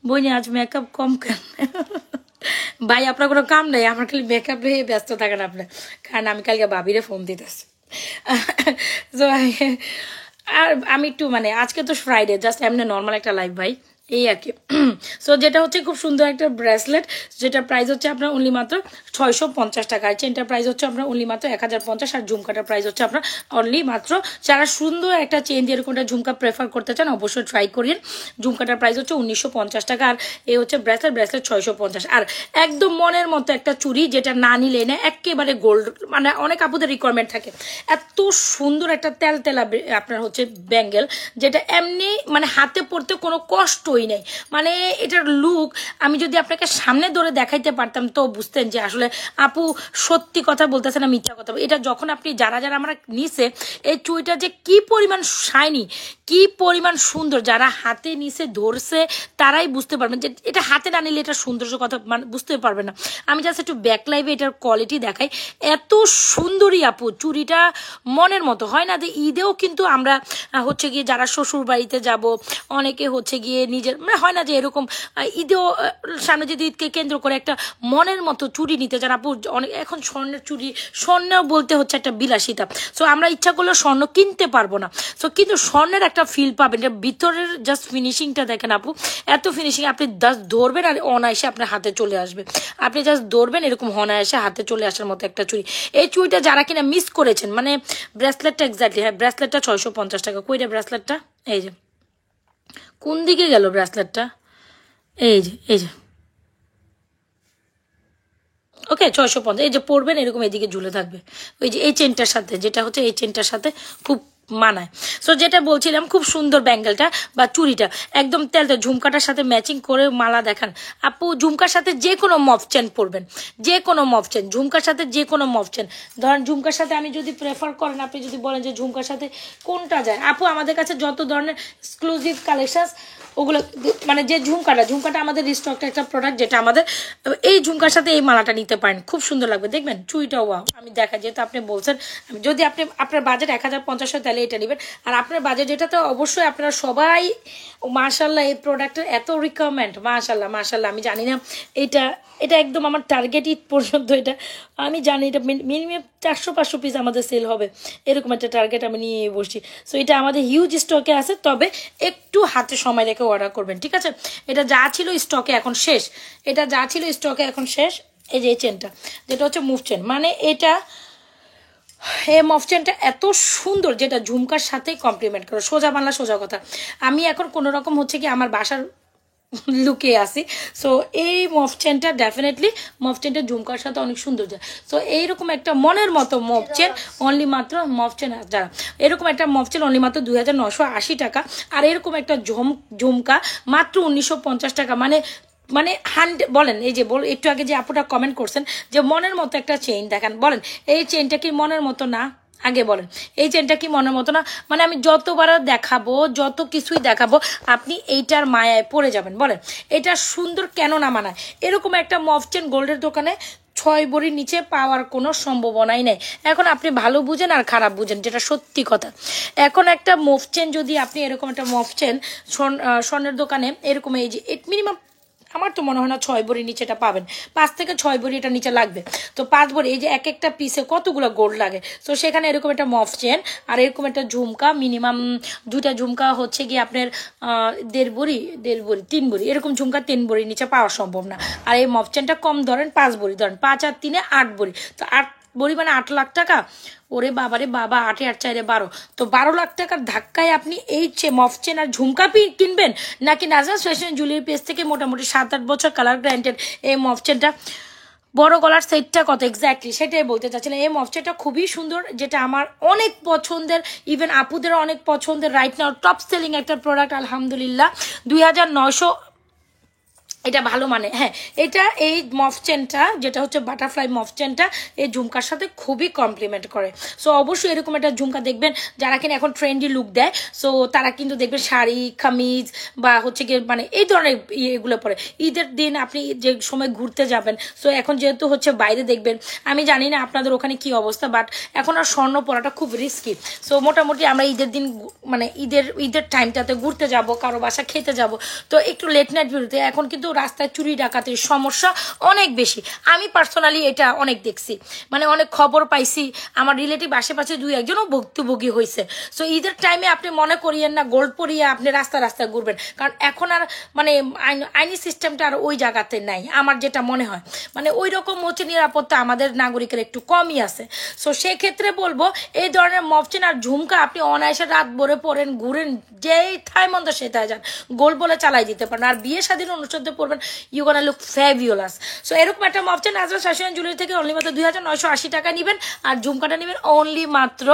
Speaker 1: বইনি আজ মেকআপ কম কেন? ভাই আপনার কোনো কাম নেই, আমার খালি মেকআপ হয়ে ব্যস্ত থাকেন আপনি, কারণ আমি কালকে ভাবিরে ফোন দিতেছি। সো আর আমি একটু মানে আজকে তো ফ্রাইডে, জাস্ট এমনি নর্মাল একটা লাইভ ভাই, এই আর কি। সো যেটা হচ্ছে খুব সুন্দর একটা ব্রেসলেট, যেটা প্রাইস হচ্ছে আপনার অনলি মাত্র 650 টাকা। আর চেনটার প্রাইস হচ্ছে আপনার অনলি মাত্র 1050। আর ঝুমকাটার প্রাইস হচ্ছে আপনার অনলি মাত্র, যারা সুন্দর একটা চেন দিয়ে এরকমটা ঝুমকা প্রেফার করতে চান অবশ্যই ট্রাই করিন। ঝুমকাটার প্রাইস হচ্ছে 1950 টাকা। আর এই হচ্ছে ব্রেসলেট 650। আর একদম মনের মতো একটা চুড়ি, যেটা না নিলে না একেবারে গোল্ড, মানে অনেক আপুদের রিকোয়ারমেন্ট থাকে, এত সুন্দর একটা তেলতেলা আপনার হচ্ছে ব্যাঙ্গেল, যেটা এমনি মানে হাতে পরতে কোনো কষ্টই নেই। মানে এটার লুক আমি যদি আপনাকে সামনে ধরে দেখাইতে পারতাম তো বুঝতেন যে আসলে আপু সত্যি কথা বলতেছে না মিথ্যা কথা। এটা যখন আপনি যারা আমরা নিচে এই চুড়িটা যে কি পরিমাণ শাইনি, কি পরিমাণ সুন্দর, যারা হাতে নিচে ধরছে তারাই বুঝতে পারবেন যে এটা হাতে না নিলে এটা সৌন্দর্য কথা মানে বুঝতে পারবেন না। আমি জাস্ট একটু ব্যাক লাইভে এটার কোয়ালিটি দেখাই, এত সুন্দরী আপু চুড়িটা, মনের মতো। হয় না যে ঈদেও কিন্তু আমরা হচ্ছে গিয়ে যারা শ্বশুর বাড়িতে যাব, অনেকে হচ্ছে গিয়ে নিজের মানে হয় না যে এরকম ঈদেও সামনে যদি ঈদকে কেন্দ্র করে একটা মনের মতো চুড়ি নিতে চান আপু, অনেক এখন স্বর্ণের চুড়ি, স্বর্ণেও বলতে হচ্ছে একটা বিলাসিতা। সো আমরা ইচ্ছা করলে স্বর্ণ কিনতে পারবো না, সো কিন্তু স্বর্ণের একটা ফিল পাবেন। এটা ভিতরের জাস্ট ফিনিশিংটা দেখেন আপু, এত ফিনিশিং, আপনি জাস্ট ধরবেন আর অনায়াসে আপনার হাতে চলে আসবে। আপনি জাস্ট ধরবেন এরকম অনায়াসে হাতে চলে আসার মতো একটা চুড়ি। এই চুড়িটা যারা কিনা মিস করেছেন, মানে ব্রেসলেটটা এক্স্যাক্টলি, হ্যাঁ ব্রেসলেটটা 650 টাকা। কইটা ব্রেসলেটটা, এই যে কোন দিকে গেল ব্রেসলেটটা, এই যে ওকে 650। এই যে পরবেন এরকম এদিকে ঝুলে থাকবে, ওই যে এই চেনটার সাথে, যেটা হচ্ছে এই চেনটার সাথে খুব মানায়। সো যেটা বলছিলাম, খুব সুন্দর ব্যাঙ্গেলটা বা চুড়িটা, একদম তেলটা ঝুমকাটার সাথে ম্যাচিং করে মালা দেখান আপু। ঝুমকার সাথে যে কোনো মফ চেন পরবেন, যে কোনো মফ চেন, ঝুমকার সাথে যে কোনো মফ চেন। ধরেন ঝুমকার সাথে আমি যদি প্রেফার করেন, আপনি যদি বলেন যে ঝুমকার সাথে কোনটা যায়, আপু আমাদের কাছে যত ধরনের এক্সক্লুসিভ কালেকশন ওগুলো, মানে যে ঝুমকাটা আমাদের রিস্টকটা একটা প্রোডাক্ট, যেটা আমাদের এই ঝুমকার সাথে এই মালাটা নিতে পারেন, খুব সুন্দর লাগবে দেখবেন। চুইটা ওয়াও, আমি দেখা যেহেতু আপনি বলছেন, যদি আপনি আপনার বাজেট 1050 হয় তাহলে এটা নেবেন। আর আপনার বাজেট যেটা, তো অবশ্যই আপনারা সবাই মাশাল্লাহ এই প্রোডাক্টের এত রিকোয়ারমেন্ট, মাশাল্লাহ। আমি জানি না এটা একদম আমার টার্গেট ঈদ পর্যন্ত, এটা আমি জানি এটা মিনিমাম 400-500 পিস আমাদের সেল হবে, এরকম একটা টার্গেট আমি নিয়ে বসছি। সো এটা আমাদের হিউজ স্টকে আছে, তবে একটু হাতে সময় রেখে অর্ডার করবেন, ঠিক আছে? এটা যা ছিল স্টকে এখন শেষ, এই যে এই চেনটা, যেটা হচ্ছে মুভ চেন, মানে এটা এই মফ চেনটা এত সুন্দর, যেটা ঝুমকার সাথেই কমপ্লিমেন্ট করে। সোজা বাংলা সোজা কথা, আমি এখন কোনো রকম হচ্ছে কি আমার বাসার লুকিয়ে আসি। সো এই মফ চেনটা ডেফিনেটলি, মফ চেনটা ঝুমকার সাথে অনেক সুন্দর যায়। সো এইরকম একটা মনের মতো মফ চেন অনলি মাত্র, মফ চেন যারা এরকম একটা মফ চেন অনলি মাত্র 2980 টাকা। আর এরকম একটা ঝুমকা মাত্র 1950 টাকা। মানে 100 বলেন, এই যে একটু আগে যে আপুটা কমেন্ট করছেন যে মনের মতো একটা চেইন দেখান, বলেন এই চেইনটা কি মনের মতো না? আগে বলেন এই চেনটা কি মনের মতো না? মানে আমি যতবার দেখাবো, যত কিছুই দেখাবো, আপনি এইটার মায়ায় পড়ে যাবেন। বলেন এটা সুন্দর কেন না মানায়? এরকম একটা মফ চেন গোল্ডের দোকানে 6 ভরির নিচে পাওয়ার কোনো সম্ভাবনাই নেই। এখন আপনি ভালো বুঝেন আর খারাপ বুঝেন, যেটা সত্যি কথা। এখন একটা মফ চেন যদি আপনি এরকম একটা মফ চেন স্বর্ণের দোকানে এরকম, এই যে মিনিমাম আমার তো মনে হয় না 6 ভরির নিচে এটা পাবেন, 5 থেকে 6 ভরি এটা নিচে লাগবে। তো 5 ভরি, এই যে এক একটা পিসে কতগুলো গোল্ড লাগে। তো সেখানে এরকম একটা মফ চেন আর এরকম একটা ঝুমকা, মিনিমাম 2টা ঝুমকা হচ্ছে গিয়ে আপনার 1.5 ভরি 3 ভরি, এরকম ঝুমকা 3 ভরির নিচে পাওয়া সম্ভব না। আর এই মফ চেনটা কম ধরেন 5 ভরি, ধরেন 5 আর 3 8 ভরি, তো 8 ভরি মানে 8 লাখ টাকা। ওরে বাবারে বাবা, 8 8 4 12, তো 12 লাখ টাকার ধাক্কায় আপনি এই মফ চেন আর ঝুমকা কিনবেন, নাকি নাজরাস ফ্যাশন জুয়েলারি পেজ থেকে মোটামুটি 7-8 বছর কালার গ্যারান্টেড এই মফ চেনটা, বড় গলার সেটটা কত এক্স্যাক্টলি সেটাই বলতে চাচ্ছিলাম। এই মফ চেনটা খুবই সুন্দর, যেটা আমার অনেক পছন্দের, ইভেন আপুদের অনেক পছন্দের, রাইট নাও টপ সেলিং একটা প্রোডাক্ট আলহামদুলিল্লাহ। এটা ভালো মানে হ্যাঁ, এটা এই মফ চেনটা যেটা হচ্ছে বাটারফ্লাই মফ চেনটা এই ঝুমকার সাথে খুবই কমপ্লিমেন্ট করে। সো অবশ্যই এরকম একটা ঝুমকা দেখবেন যারা কিনা এখন ট্রেন্ডি লুক দেয়, সো তারা কিন্তু দেখবেন শাড়ি কামিজ বা হচ্ছে গিয়ে মানে এই ধরনের এগুলো পরে ঈদের দিন আপনি যে সময় ঘুরতে যাবেন। সো এখন যেহেতু হচ্ছে বাইরে দেখবেন, আমি জানি না আপনাদের ওখানে কি অবস্থা, বাট এখন আর স্বর্ণ পরাটা খুব রিস্কি। সো মোটামুটি আমরা ঈদের দিন মানে ঈদের টাইমটাতে ঘুরতে যাব, কারো বাসা খেতে যাব, তো একটু লেট নাইট বেরোতে, এখন কিন্তু রাস্তায় চুরি ডাকাতির সমস্যা অনেক বেশি। আমি পার্সোনালি এটা অনেক দেখছি, মানে অনেক খবর পাইছি, আমার রিলেটিভ আশেপাশে দুই একজনও ভুক্তভোগী হয়েছে। সো ঈদের টাইমে আপনি মনে করিয়েন না গোল্ড পরিয়ে আপনি রাস্তায় ঘুরবেন, কারণ এখন আর মানে আইনি সিস্টেমটা আর ওই জায়গাতে নাই আমার যেটা মনে হয়, মানে ওই রকম হচ্ছে নিরাপত্তা আমাদের নাগরিকের একটু কমই আছে। সো সেক্ষেত্রে বলবো এই ধরনের মফচেন আর ঝুমকা আপনি অনায়াসে রাত ভরে পরেন, ঘুরেন, যেই থাই মন্দ সেটাই যান, গোল বলে চালাই দিতে পারেন। আর বিয়ে স্বাধীন অনুষ্ঠানে পড়বেন, you gonna look fabulous. So এরকম একটা মফচেন নাজরা ফ্যাশন জুয়েলারি থেকে অনলি মাত্র 2980 টাকা নেবেন, আর ঝুমকাটা নেবেন অনলি মাত্র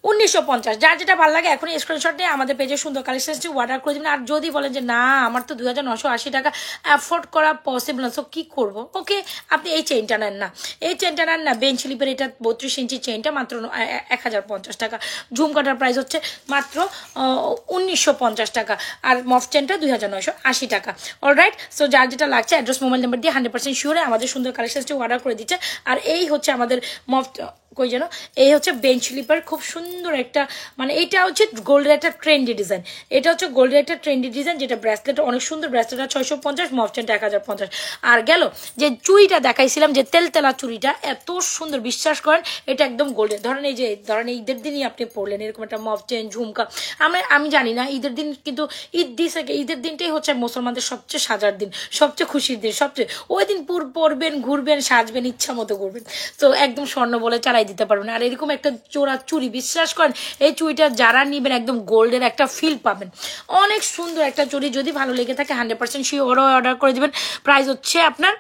Speaker 1: 1950। যার যেটা ভালো লাগে এখন স্ক্রিনশট নিয়ে আমাদের পেজে সুন্দর কালেকশনটি অর্ডার করে দেবেন। আর যদি বলেন যে না আমার তো 2980 টাকা অ্যাফোর্ড করা পসিবল না, সো কী করবো, ওকে আপনি এই চেইনটা নেন না, এই চেইনটা নেন না, বেঞ্চ স্লিপের এটা 32 ইঞ্চি চেইনটা মাত্র 1050 টাকা, ঝুমকাটার প্রাইস হচ্ছে মাত্র 1950 টাকা, আর মফ চেনটা 2980 টাকা। অলরাইট, সো যার যেটা লাগছে অ্যাড্রেস মোবাইল নাম্বার দিয়ে 100% শিওরে আমাদের সুন্দর কালেকশনটি অর্ডার করে দিচ্ছে। আর এই হচ্ছে আমাদের মফ কই যেন, এই হচ্ছে বেঞ্চ স্লিপার, খুব সুন্দর একটা মানে এটা হচ্ছে গোল্ডের একটা ট্রেন্ডি ডিজাইন, এটা হচ্ছে গোল্ডের একটা ট্রেন্ডি ডিজাইন, যেটা ব্রেসলেট অনেক সুন্দর, ব্রেসলেটটা 650, মফচেনটা 1050। আর গেল যে চুড়িটা দেখাইছিলাম যে তেলতেলা চুড়িটা এত সুন্দর, বিশ্বাস করেন এটা একদম গোল্ডের। ধরেন এই যে ধরেন ঈদের দিনই আপনি পরলেন এরকম একটা মফচেন ঝুমকা, আমি জানি না ঈদের দিন কিন্তু ঈদের দিনটাই হচ্ছে মুসলমানদের সবচেয়ে সাজার দিন, সবচেয়ে খুশির দিন, সবচেয়ে ওই দিন পরবেন, ঘুরবেন, সাজবেন, ইচ্ছা মতো করবেন, তো একদম স্বর্ণ বলে চালাই দিতে পারবেন। আর এরকম একটা চোরা চুড়ি, বিশ্বাস করেন এই চুড়িটা যারা নিবেন একদম গোল্ডের একটা ফিল পাবেন, অনেক সুন্দর একটা চুড়ি। যদি ভালো লেগে থাকে 100% শিওর অর্ডার করে দিবেন। প্রাইস হচ্ছে আপনার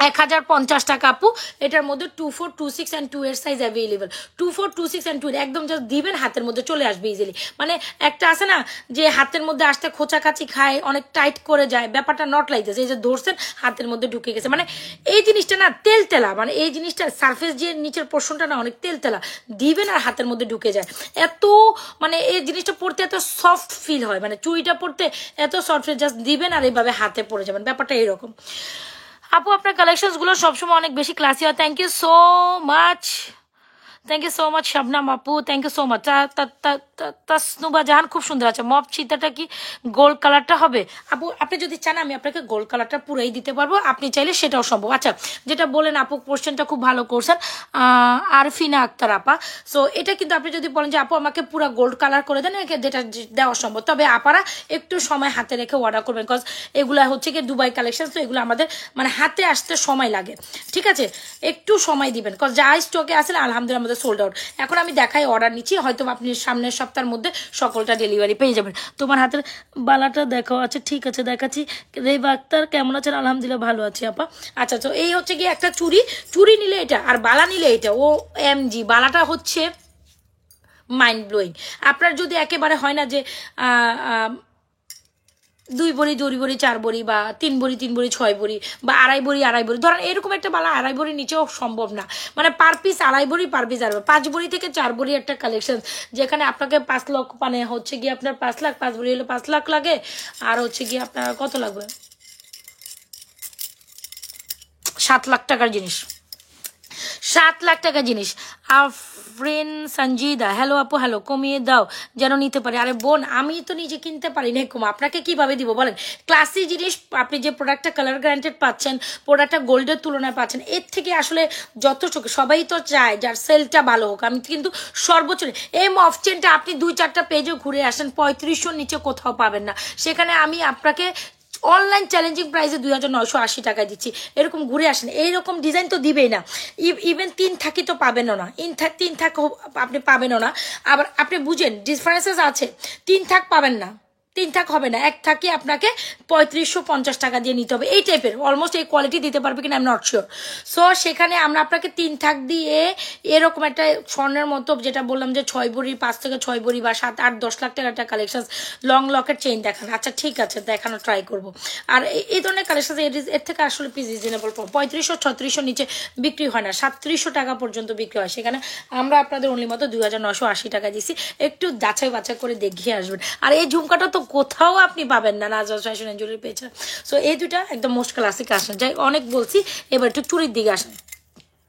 Speaker 1: 1050 টাকা আপু। এটার মধ্যে 24, 26 অ্যান্ড 2 এর সাইজ অ্যাভেলেবল, 24, 26 অ্যান্ড 2 একদম জাস্ট দিবেন হাতের মধ্যে চলে আসবে ইজিলি। মানে একটা আছে না যে হাতের মধ্যে আসতে খোঁচাকাচি খায়, অনেক টাইট করে যায়, ব্যাপারটা নট লাইক দিস, এই যে ধরছেন হাতের মধ্যে ঢুকে গেছে, মানে এই জিনিসটা না তেলতেলা, মানে এই জিনিসটা সারফেস যে নিচের পোর্শনটা না অনেক তেলতেলা, দিবেন আর হাতের মধ্যে ঢুকে যায়, এত মানে এই জিনিসটা পড়তে এত সফট ফিল হয়, মানে চুড়িটা পড়তে এত সফট ফিল, জাস্ট দিবেন আর এইভাবে হাতে পড়ে যাবেন, ব্যাপারটা এরকম। আপু আপনার কালেকশনসগুলো সবসময় অনেক বেশি ক্লাসি হয়, thank you so much, thank you so much Shabnam আপু, thank you so much. Tasnuba Jahan খুব সুন্দর আছে। মপ চিতাটা কি গোল্ড কালারটা হবে? আপু আপনি যদি চান আমি আপনাকে গোল্ড কালারটা পুরাই দিতে পারবো, আপনি চাইলে সেটাও সম্ভব। আচ্ছা, যেটা বলেন আপু কোশ্চেনটা খুব ভালো করছেন, আরফিনা আক্তার আপা। সো এটা কিন্তু আপনি যদি বলেন যে আপু আমাকে পুরো গোল্ড কালার করে দেন, যেটা দেওয়া সম্ভব, তবে আপারা একটু সময় হাতে রেখে অর্ডার করবেন, বিকজ এগুলো হচ্ছে কি দুবাই কালেকশন, তো এগুলো আমাদের মানে হাতে আসতে সময় লাগে, ঠিক আছে, একটু সময় দিবেন, বিকজ যা স্টকে আসলে আলহামদুলিল্লাহ আমাদের সোল্ড আউট। এখন আমি দেখাই অর্ডার নিচ্ছি, হয়তো আপনি সামনের সপ্তাহের মধ্যে সকলটা ডেলিভারি পেয়ে যাবেন। তোমার হাতের বালাটা দেখাও, আচ্ছা ঠিক আছে দেখাচ্ছি। রেবা আক্তার কেমন আছেন? আলহামদুলিল্লাহ ভালো আছি আপা। আচ্ছা, তো এই হচ্ছে কি একটা চুড়ি নিলে এটা, আর বালা নিলে এটা, ও এমজি বালাটা হচ্ছে মাইন্ড ব্লোয়িং। আপনার যদি একেবারে হয় না যে 2 ভরি 2 ভরি 4 ভরি বা 3 ভরি 3 ভরি 6 ভরি বা আড়াই ভরি, ধরেন এরকম একটা বালা আড়াই ভরির নিচেও সম্ভব না, মানে পার পিস আড়াই ভরি, পার পিস 5 ভরি থেকে 4 ভরি একটা কালেকশন, যেখানে আপনাকে 5 লক্ষ মানে হচ্ছে গিয়ে আপনার 5 লাখ, 5 ভরি হলে 5 লাখ লাগে, আর হচ্ছে গিয়ে আপনার কত লাগবে, 7 লাখ টাকার জিনিস, 7 লাখ টাকা জিনিস। আফরিন সঞ্জিদা, হ্যালো আপু, হ্যালো, কমিয়ে দাও যেন নিতে পারি। আরে বোন, আমি তো নিজে কিনতে পারি না, কম আপনাকে কিভাবে দিব বলেন? ক্লাসি জিনিস, আপনি যে প্রোডাক্টটা কালার গ্যারান্টেড পাচ্ছেন, প্রোডাক্টটা গোল্ডের তুলনায় পাচ্ছেন, এর থেকে আসলে যথেষ্ট। সবাই তো চায় যার সেলটা ভালো হোক, আমি কিন্তু সর্বোচ্চ এই মফ চেনটা আপনি 2-4টা পেজে ঘুরে আসেন 3500 নিচে কোথাও পাবেন না, সেখানে আমি আপনাকে অনলাইন চ্যালেঞ্জিং প্রাইসে 2980 টাকায় দিচ্ছি। এরকম ঘুরে আসেন, এইরকম ডিজাইন তো দিবেই না, ইভেন 3 থাকি তো পাবেনও না, 3 থাক আপনি পাবেনও না। আবার আপনি বুঝেন ডিফারেন্সেস আছে, 3 থাক পাবেন না, 3 থাক হবে না, 1 থাকে আপনাকে 3550 টাকা দিয়ে নিতে হবে। এই টাইপের অলমোস্ট এই কোয়ালিটি দিতে পারবে কিনা I am not sure. So সেখানে আমরা আপনাকে 3 থাক দিয়ে এরকম একটা স্বর্ণের মতো, যেটা বললাম যে 6 ভরি 5 থেকে 6 ভরি বা 7, 8, 10 লাখ টাকার একটা কালেকশন লং লকের চেইন দেখান। আচ্ছা ঠিক আছে, দেখানো ট্রাই করবো। আর এই ধরনের কালেকশন এর থেকে আসলে প্লিজ রিজনেবল 3500-3600 নিচে বিক্রি হয় না, 3700 টাকা পর্যন্ত বিক্রি হয়। সেখানে আমরা আপনাদের অনলি মতো 2980 টাকা দিচ্ছি। একটু যাচাই বাছাই করে দেখিয়ে আসবেন। আর এই ঝুমকাটা তো কোথাও আপনি পাবেন না, নাজওয়াজ ফ্যাশন এন্ড জুয়েলারি পেয়েছেন। সো এই দুটা একদম মোস্ট ক্লাসিক আসেন। যাই অনেক বলছি, এবার একটু চুরির দিকে আসেন।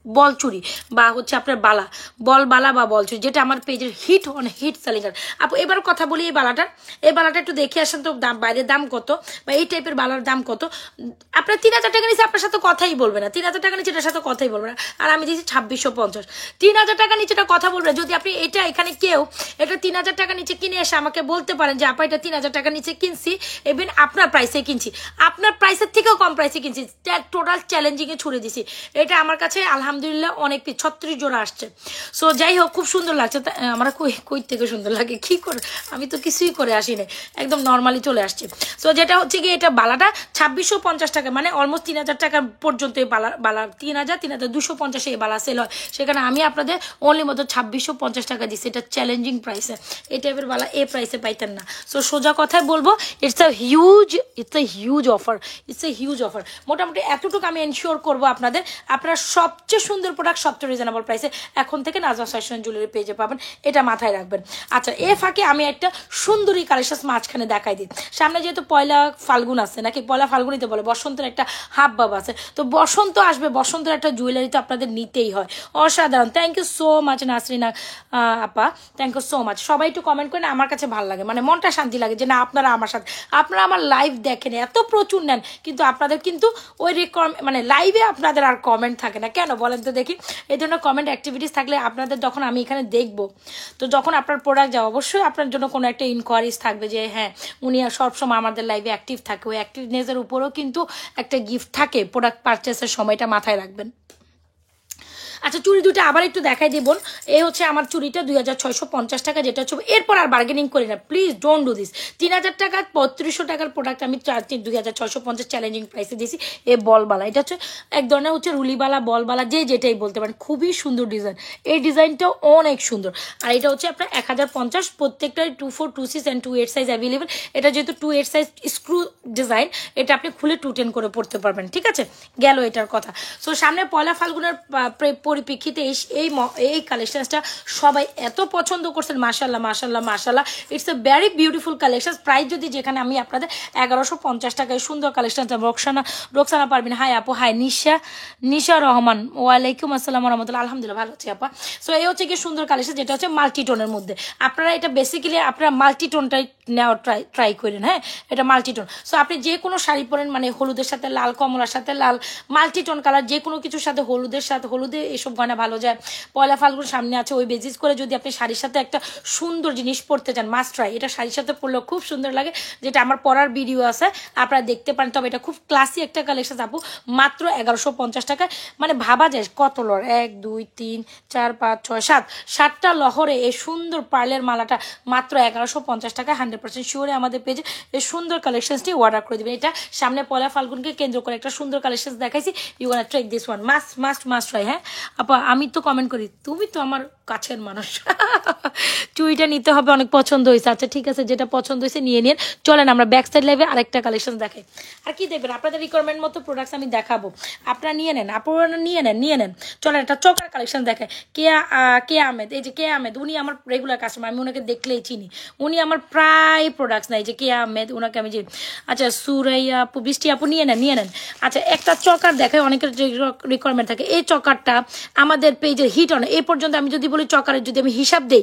Speaker 1: বল চুরি বা হচ্ছে আপনার বালা, বল বালা বা বল চুরি, যেটা আমার পেজের হিট সেলিংয়ার। আপু এবার কথা বলি এই বালাটা একটু দেখে আসেন তো, দাম বাইরের দাম কত বা এই টাইপের বালার দাম কত। আপনার 3000 টাকা নিচে আপনার সাথে কথাই বলবে না, 3000 টাকা নিচে এটার সাথে কথাই বলবে না। আর আমি দিয়েছি 2650। 3000 টাকা নিচে এটা কথা বলবে। যদি আপনি এটা এখানে কেউ এটা 3000 টাকা নিচে কিনে এসে আমাকে বলতে পারেন যে আপা এটা 3000 টাকা নিচে কিনছি, ইভেন আপনার প্রাইসে কিনছি, আপনার প্রাইসের থেকেও কম প্রাইসে কিনছি, টোটাল চ্যালেঞ্জিংয়ে ছুড়ে দিছি। এটা আমার কাছে আলহামদুলিল্লাহ অনেক 36 জোড়া আসছে। সো যাই হোক, খুব সুন্দর লাগছে। আমার কই থেকে সুন্দর লাগে কি করে, আমি তো কিছুই করে আসি না, একদম নর্মালি চলে আসছে। সো যেটা হচ্ছে কি, এটা বালাটা 2650 টাকা, মানে অলমোস্ট 3000 টাকা পর্যন্ত এই বালা 3250 এই বালা সেল হয়। সেখানে আমি আপনাদের অনলি মতো 2650 টাকা দিচ্ছি। এটা চ্যালেঞ্জিং প্রাইসে, এই টাইপের বালা এই প্রাইসে পাইতেন না। সো সোজা কথায় বলবো, ইটস এ হিউজ অফার। মোটামুটি এতটুকু আমি এনশিওর করবো আপনাদের, আপনারা সবচেয়ে সুন্দর প্রোডাক্ট সবচেয়ে রিজনেবল প্রাইসে এখন থেকে নাজওয়াজ ফ্যাশন জুয়েলারি পেজে পাবেন, এটা মাথায় রাখবেন। আচ্ছা এ ফাঁকে আমি একটা সুন্দরী কালেকশন মাঝখানে দেখাই দিই। সামনে যেহেতু পয়লা ফাল্গুন আছে, নাকি পয়লা ফাল্গুনিতে বলে, বসন্তের একটা হাব ভাব আছে, তো বসন্ত আসবে, বসন্তের একটা জুয়েলারি তো আপনাদের নিতেই হয়। অসাধারণ। Thank you so much Nasrina আপা, থ্যাংক ইউ সো মাচ। সবাই একটু কমেন্ট করেন, আমার কাছে ভালো লাগে, মানে মনটা শান্তি লাগে যে না আপনারা আমার সাথে, আপনারা আমার লাইভ দেখেন, এত প্রচুর নেন, কিন্তু আপনাদের কিন্তু ওই মানে লাইভে আপনাদের আর কমেন্ট থাকে না কেন বলেন তো দেখি। এই ধরনের কমেন্ট অ্যাক্টিভিটিস থাকলে আপনাদের যখন আমি এখানে দেখবো, তো যখন আপনার প্রোডাক্ট যাও, অবশ্যই আপনার জন্য কোনো একটা ইনকোয়ারিজ থাকবে যে হ্যাঁ উনি সবসময় আমাদের লাইভে অ্যাক্টিভ থাকে। ওই অ্যাক্টিভনেসের উপরেও কিন্তু একটা গিফট থাকে প্রোডাক্ট পারচেসের সময়টা মাথায় রাখবেন। আচ্ছা চুড়ি দুটো আবার একটু দেখাই দেব। এই হচ্ছে আমার চুড়িটা 2650 টাকা, যেটা হচ্ছে এরপর আর বার্গেনিং করি না, প্লিজ ডোন্ট ডু দিস। 3000 টাকা 3200 টাকার প্রোডাক্ট আমি 2650 চ্যালেঞ্জিং প্রাইসে দিয়েছি। এই বলবালা, এটা হচ্ছে এক ধরনের হচ্ছে রুলিবালা বলবালা, যেটাই বলতে পারেন, খুবই সুন্দর ডিজাইন। এই ডিজাইনটাও অনেক সুন্দর। আর এটা হচ্ছে আপনার 1050, প্রত্যেকটাই 24, 26 and 28 সাইজ অ্যাভেলেবেল। এটা যেহেতু 28 সাইজ স্ক্রু ডিজাইন, এটা আপনি খুলে 210 করে পড়তে পারবেন। ঠিক আছে, গেল এটার কথা। সো সামনে পয়লা ফাল্গুনের পরিপ্রেক্ষিতে এই কালেকশনসটা সবাই এত পছন্দ করছেন, মাশাল্লাহ। It's a very beautiful collection. Price যদি যেখানে আমি আপনাদের 1150 টাকায় সুন্দর কালেকশন। রোকসানা পারবিন, হাই আপু, হাই নিশা রহমান, ওয়ালাইকুম আসসালাম রহমতুল্লাহ, আলহামদুলিল্লাহ ভালো আছি আপা। সো এই হচ্ছে কি সুন্দর কালেকশন, যেটা হচ্ছে মাল্টিটোনের মধ্যে। আপনারা এটা বেসিক্যালি আপনারা মাল্টিটোনটাই নেওয়ার ট্রাই করেন। হ্যাঁ, এটা মাল্টিটোন। সো আপনি যে কোনো শাড়ি পরেন, মানে হলুদের সাথে লাল, কমলার সাথে লাল, মাল্টিটোন কালার, যে কোনো কিছুর সাথে হলুদে এসব গয়না ভালো যায়। পয়লা ফাল্গুন সামনে আছে, ওই বেজিস করে যদি আপনি শাড়ির সাথে একটা সুন্দর জিনিস পরতে চান, মাস্ট ট্রাই। এটা শাড়ির সাথে পরলেও খুব সুন্দর লাগে, যেটা আমার পরার ভিডিও আছে, আপনারা দেখতে পারেন। তবে এটা খুব ক্লাসি একটা কালেকশন আপু, মাত্র 1150 টাকায়। মানে ভাবা যায় কত লহর, 1 2 3 4 5 6 7 7টা লহরে এই সুন্দর পার্লের মালাটা মাত্র 1150 টাকা। 100% শিওরে আমাদের পেজে এই সুন্দর কালেকশনসটি অর্ডার করে দেবেন। এটা সামনে পয়লা ফাল্গুনকে কেন্দ্র করে একটা সুন্দর কালেকশন দেখাইছি। You gonna trek this one, must try. হ্যাঁ আপা, আমি তো কমেন্ট করি, তুমি তো আমার কাছের মানুষ। চুড়িটা নিতে হবে, অনেক পছন্দ হয়েছে। আচ্ছা ঠিক আছে, যেটা পছন্দ হয়েছে নিয়ে নিন। চলেন আমরা ব্যাক সাইড লাইভে আরেকটা কালেকশন দেখাই। আর কি দেখবেন, আপনাদের রিকোয়ারমেন্ট মতো প্রোডাক্টস আমি দেখাবো, আপনারা নিয়ে নেন। চলেন একটা চকার কালেকশন দেখায়। কে আহমেদ, এই যে কে আহমেদ, উনি আমার রেগুলার কাস্টমার, আমি ওনাকে দেখলেই চিনি। উনি আমার প্রায় প্রোডাক্টস নাই, যে কে আহমেদ, ওনাকে আমি চিনি। আচ্ছা সুরাইয়া আপু, বৃষ্টি আপু, নিয়ে নেন। আচ্ছা একটা চকার দেখায়, অনেকের রিকোয়ারমেন্ট থাকে। এই চকারটা আমাদের পেজের হিট অন। এই পর্যন্ত আমি যদি বলি চকারের যদি আমি হিসাব দেই,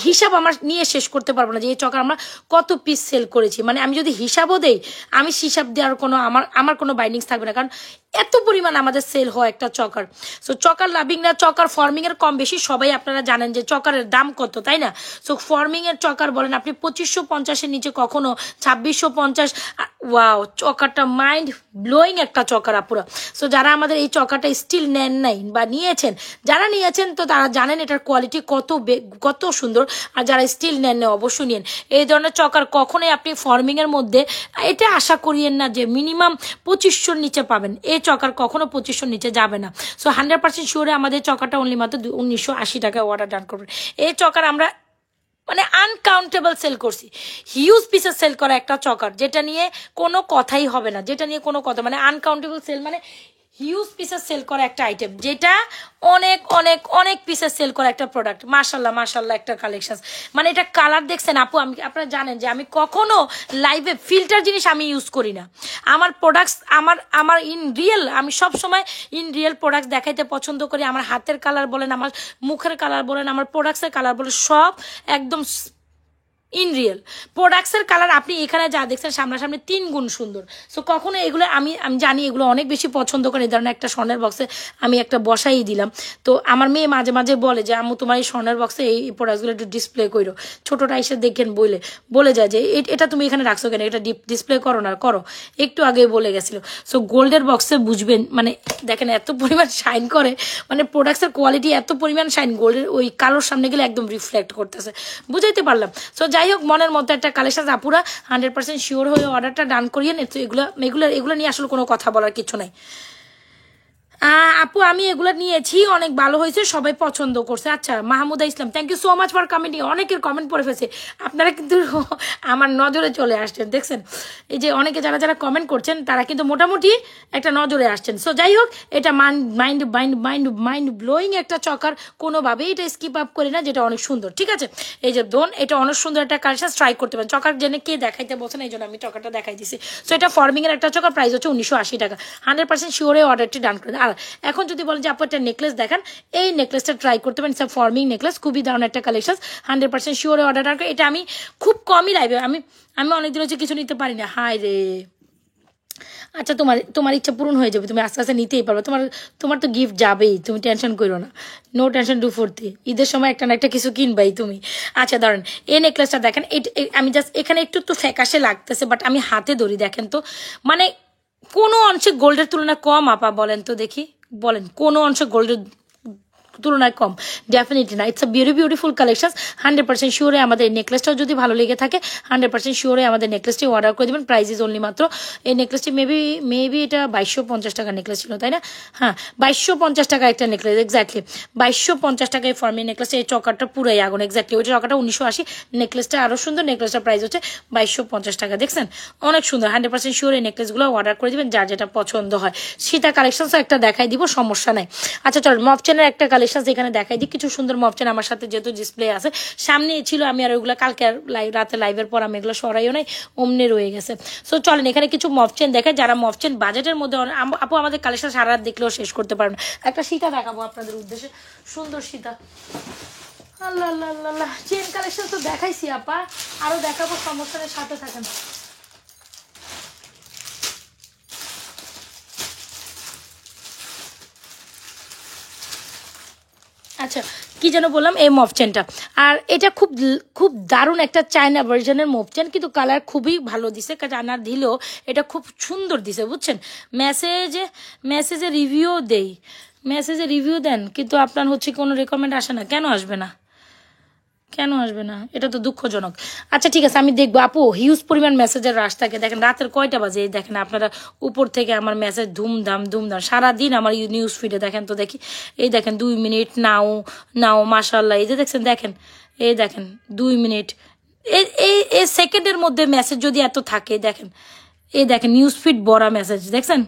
Speaker 1: হিসাব আমার নিয়ে শেষ করতে পারবো না যে এই চকার আমরা কত পিস সেল করেছি। মানে আমি যদি হিসাবও দেই, আমি হিসাব দেওয়ার কোনো আমার কোনো বাইন্ডিংস থাকবে না, কারণ এত পরিমাণ আমাদের সেল হয় একটা চকার। সো চকার লাভিং না, চকার ফর্মিং এর কম বেশি সবাই আপনারা জানেন যে চকারের দাম কত, তাই না? সো ফর্মিং এর চকার বলেন আপনি 2550-এর নিচে কখনো 2650। ওয়াও, চকারটা মাইন্ড ব্লোয়িং একটা চকার আপুরা। সো যারা আমাদের এই চকারটা স্টিল নেন নাই বা নিয়েছেন, নিয়েছেন তো তারা জানেন এটার কোয়ালিটি কত সুন্দর। আর যারা স্টিল নেন না অবশ্যই নিন। এই ধরনের চকার কখনোই আপনি ফর্মিংয়ের মধ্যে এটা আশা করিয়েন না যে মিনিমাম 2500 নিচে পাবেন। এই চকার কখনো 2500 নিচে যাবে না। সো 100% শিওরে আমাদের চকাটা অনলি মাত্র 1980 টাকায় অর্ডার ডান করবেন। এই চকার আমরা মানে আনকাউন্টেবল সেল করছি, হিউজ পিসেস সেল করা একটা চকার, যেটা নিয়ে কোনো কথাই হবে না, যেটা নিয়ে কোনো কথা মানে আনকাউন্টেবল সেল মানে হিউজ পিসেস সেল করা একটা আইটেম, যেটা অনেক অনেক অনেক পিসেস সেল করা একটা প্রোডাক্ট। মাশাল্লাহ একটা কালেকশন। মানে এটা কালার দেখছেন আপু, আমি আপনারা জানেন যে আমি কখনো লাইভে ফিল্টার জিনিস আমি ইউজ করি না। আমার প্রোডাক্টস আমার ইন রিয়েল, আমি সবসময় ইন রিয়েল প্রোডাক্টস দেখাইতে পছন্দ করি। আমার হাতের কালার বলেন, আমার মুখের কালার বলেন, আমার প্রোডাক্টসের কালার বলেন, সব একদম ইন রিয়েল। প্রোডাক্টসের কালার আপনি এখানে যা দেখছেন সামনাসামনি 3 গুণ সুন্দর। সো কখনো এগুলো আমি জানি এগুলো অনেক বেশি পছন্দ করে। এই ধরনের একটা স্বর্ণের বক্সে আমি একটা বসাই দিলাম। তো আমার মেয়ে মাঝে মাঝে বলে যে আম্মু তোমার এই স্বর্ণের বক্সে এই প্রোডাক্টসগুলো একটু ডিসপ্লে করো। ছোটোটা এসে দেখেন বলে যায় যে এটা তুমি এখানে রাখছো কেন, এটা ডিসপ্লে করো না, করো। একটু আগে বলে গেছিলো। সো গোল্ডের বক্সে বুঝবেন, মানে দেখেন এত পরিমাণ শাইন করে, মানে প্রোডাক্টসের কোয়ালিটি এত পরিমাণ শাইন, গোল্ডের ওই কালোর সামনে গেলে একদম রিফ্লেক্ট করতেছে, বুঝাইতে পারলাম। সো যাই হোক, মনের মতো একটা কালেকশন আপুরা 100% শিওর হয়ে অর্ডারটা ডান করিয়েন। তো এগুলো নিয়ে আসলে কোনো কথা বলার কিছু নাই। আপু আমি এগুলো নিয়েছি, অনেক ভালো হয়েছে, সবাই পছন্দ করছে। আচ্ছা Mahmuda Islam, thank you so much for commenting. অনেকের কমেন্ট পড়ে ফেলছে, আপনারা কিন্তু আমার নজরে চলে আসছেন, দেখছেন এই যে অনেকে যারা কমেন্ট করছেন তারা কিন্তু মোটামুটি একটা নজরে আসছেন। সো যাই হোক, এটা মাইন্ড ব্লোয়িং একটা চকার, কোনোভাবেই এটা স্কিপ আপ করি না, যেটা অনেক সুন্দর। ঠিক আছে, এই যে এটা অনেক সুন্দর একটা কালেকশন, ট্রাই করতে পারেন। চকার জেনে কে দেখাইতে বলছেন, এই জন্য আমি চকারটা দেখাই দিছি। সো এটা ফর্মিংয়ের একটা চকার, প্রাইস হচ্ছে 1980 টাকা। 100% শিওরে অর্ডারটি ডান করে। আর এখন যদি বলেন যে আপু একটা নেকলেস দেখান, এই নেকলেসটা ট্রাই করতে পারেন। ইটস ফর্মিং নেকলেস, খুবই দারুণ একটা কালেকশন। 100% শিওরে অর্ডার ডান করে। এটা আমি খুব কমই লাইবে, আমি অনেকদিন হচ্ছে কিছু নিতে পারি না। হায় রে, আচ্ছা তোমার ইচ্ছা পূরণ হয়ে যাবে, তুমি আস্তে আস্তে নিতেই পারবে। তোমার তো গিফট যাবেই, তুমি টেনশন করো না। নো টেনশন ডু ফোর্থে, ঈদের সময় একটা না একটা কিছু কিনবাই তুমি। আচ্ছা ধরেন এই নেকলেসটা দেখেন, আমি জাস্ট এখানে একটু ফ্যাকাশে লাগতেছে, বাট আমি হাতে ধরি, দেখেন তো মানে কোনো অংশে গোল্ডের তুলনায় কম আপা, বলেন তো দেখি, বলেন কোনো অংশে গোল্ডের তুলনায় কম? ডেফিনেটলি না। It's a beautiful collection. 100% শিওরে আমাদের নেকলেসটাও যদি ভালো লেগে থাকে 100% শিওরে আমাদের নেকলেসটি অর্ডার করে দেবেন। প্রাইস ইজ অনলি মাত্র, এই নেকলেসটি মেবি এটা 2250 টাকা নেকলেস ছিল, তাই না? হ্যাঁ, 2250 টাকা একটা নেকলেস, এক্স্যাক্টলি 2250 টাকায় ফর্মি নেকলেস। এই চকারটা পুরাই আগুন, এক্স্যাক্টলি ওইটা চকারটা 1980, নেকলেসটা আরও সুন্দর। নেকলেসটার প্রাইস হচ্ছে 2250 টাকা, দেখছেন অনেক সুন্দর। 100% শিওর এই নেকলেসগুলো অর্ডার করে দেবেন যার যেটা পছন্দ হয়। সেটা কালেকশনস একটা দেখাই দিব, সমস্যা নাই। আচ্ছা চল, মফ চেনের একটা কালেকশন এখানে দেখাই দিই। কিছু সুন্দর মফ চেন আমার সাথে যেহেতু ডিসপ্লে আছে, সামনে ছিল, আমি আর ওইগুলো কালকে রাতে লাইভের পর আমি এগুলো সরাইও নাই, অমনে রয়ে গেছে। সো চলেন এখানে কিছু মফ চেন দেখায়, যারা মফ চেন বাজেটের মধ্যে, আপু আমাদের কালেকশন সারা রাত দেখলেও শেষ করতে পারবেন। একটা সীতা দেখাবো আপনাদের উদ্দেশ্যে, সুন্দর সীতা। আল্লাহ আল্লাহ আল্লাহ, চেন কালেকশন তো দেখাইছি আপা, আরো দেখাবো, সমস্যার সাথে থাকেন। আচ্ছা কি যেন বললাম, এই মফ চেনটা, আর এটা খুব দারুণ একটা চায়না ভার্জনের মফ চেন, কিন্তু কালার খুবই ভালো দিছে, জানা দিলেও এটা খুব সুন্দর দিছে, বুঝছেন। মেসেজে রিভিউ দেন, কিন্তু আপনার হচ্ছে কোনো রেকমেন্ড আসে না, কেন আসবে না? এটা তো দুঃখজনক। আচ্ছা ঠিক আছে, আমি দেখবো আপু। হিউজ পরিমাণ মেসেজের রাশ থাকে, দেখেন রাতের কয়টা বাজে, এই দেখেন আপনারা উপর থেকে আমার মেসেজ ধুমধাম সারাদিন আমার নিউজ ফিডে দেখেন তো দেখি, এই দেখেন 2 মিনিট নাও মাশাল্লাহ, এই যে দেখেন এই দেখেন 2 মিনিট, এই সেকেন্ডের মধ্যে মেসেজ যদি এত থাকে, দেখেন এই দেখেন নিউজ ফিড বড়া মেসেজ, দেখছেন?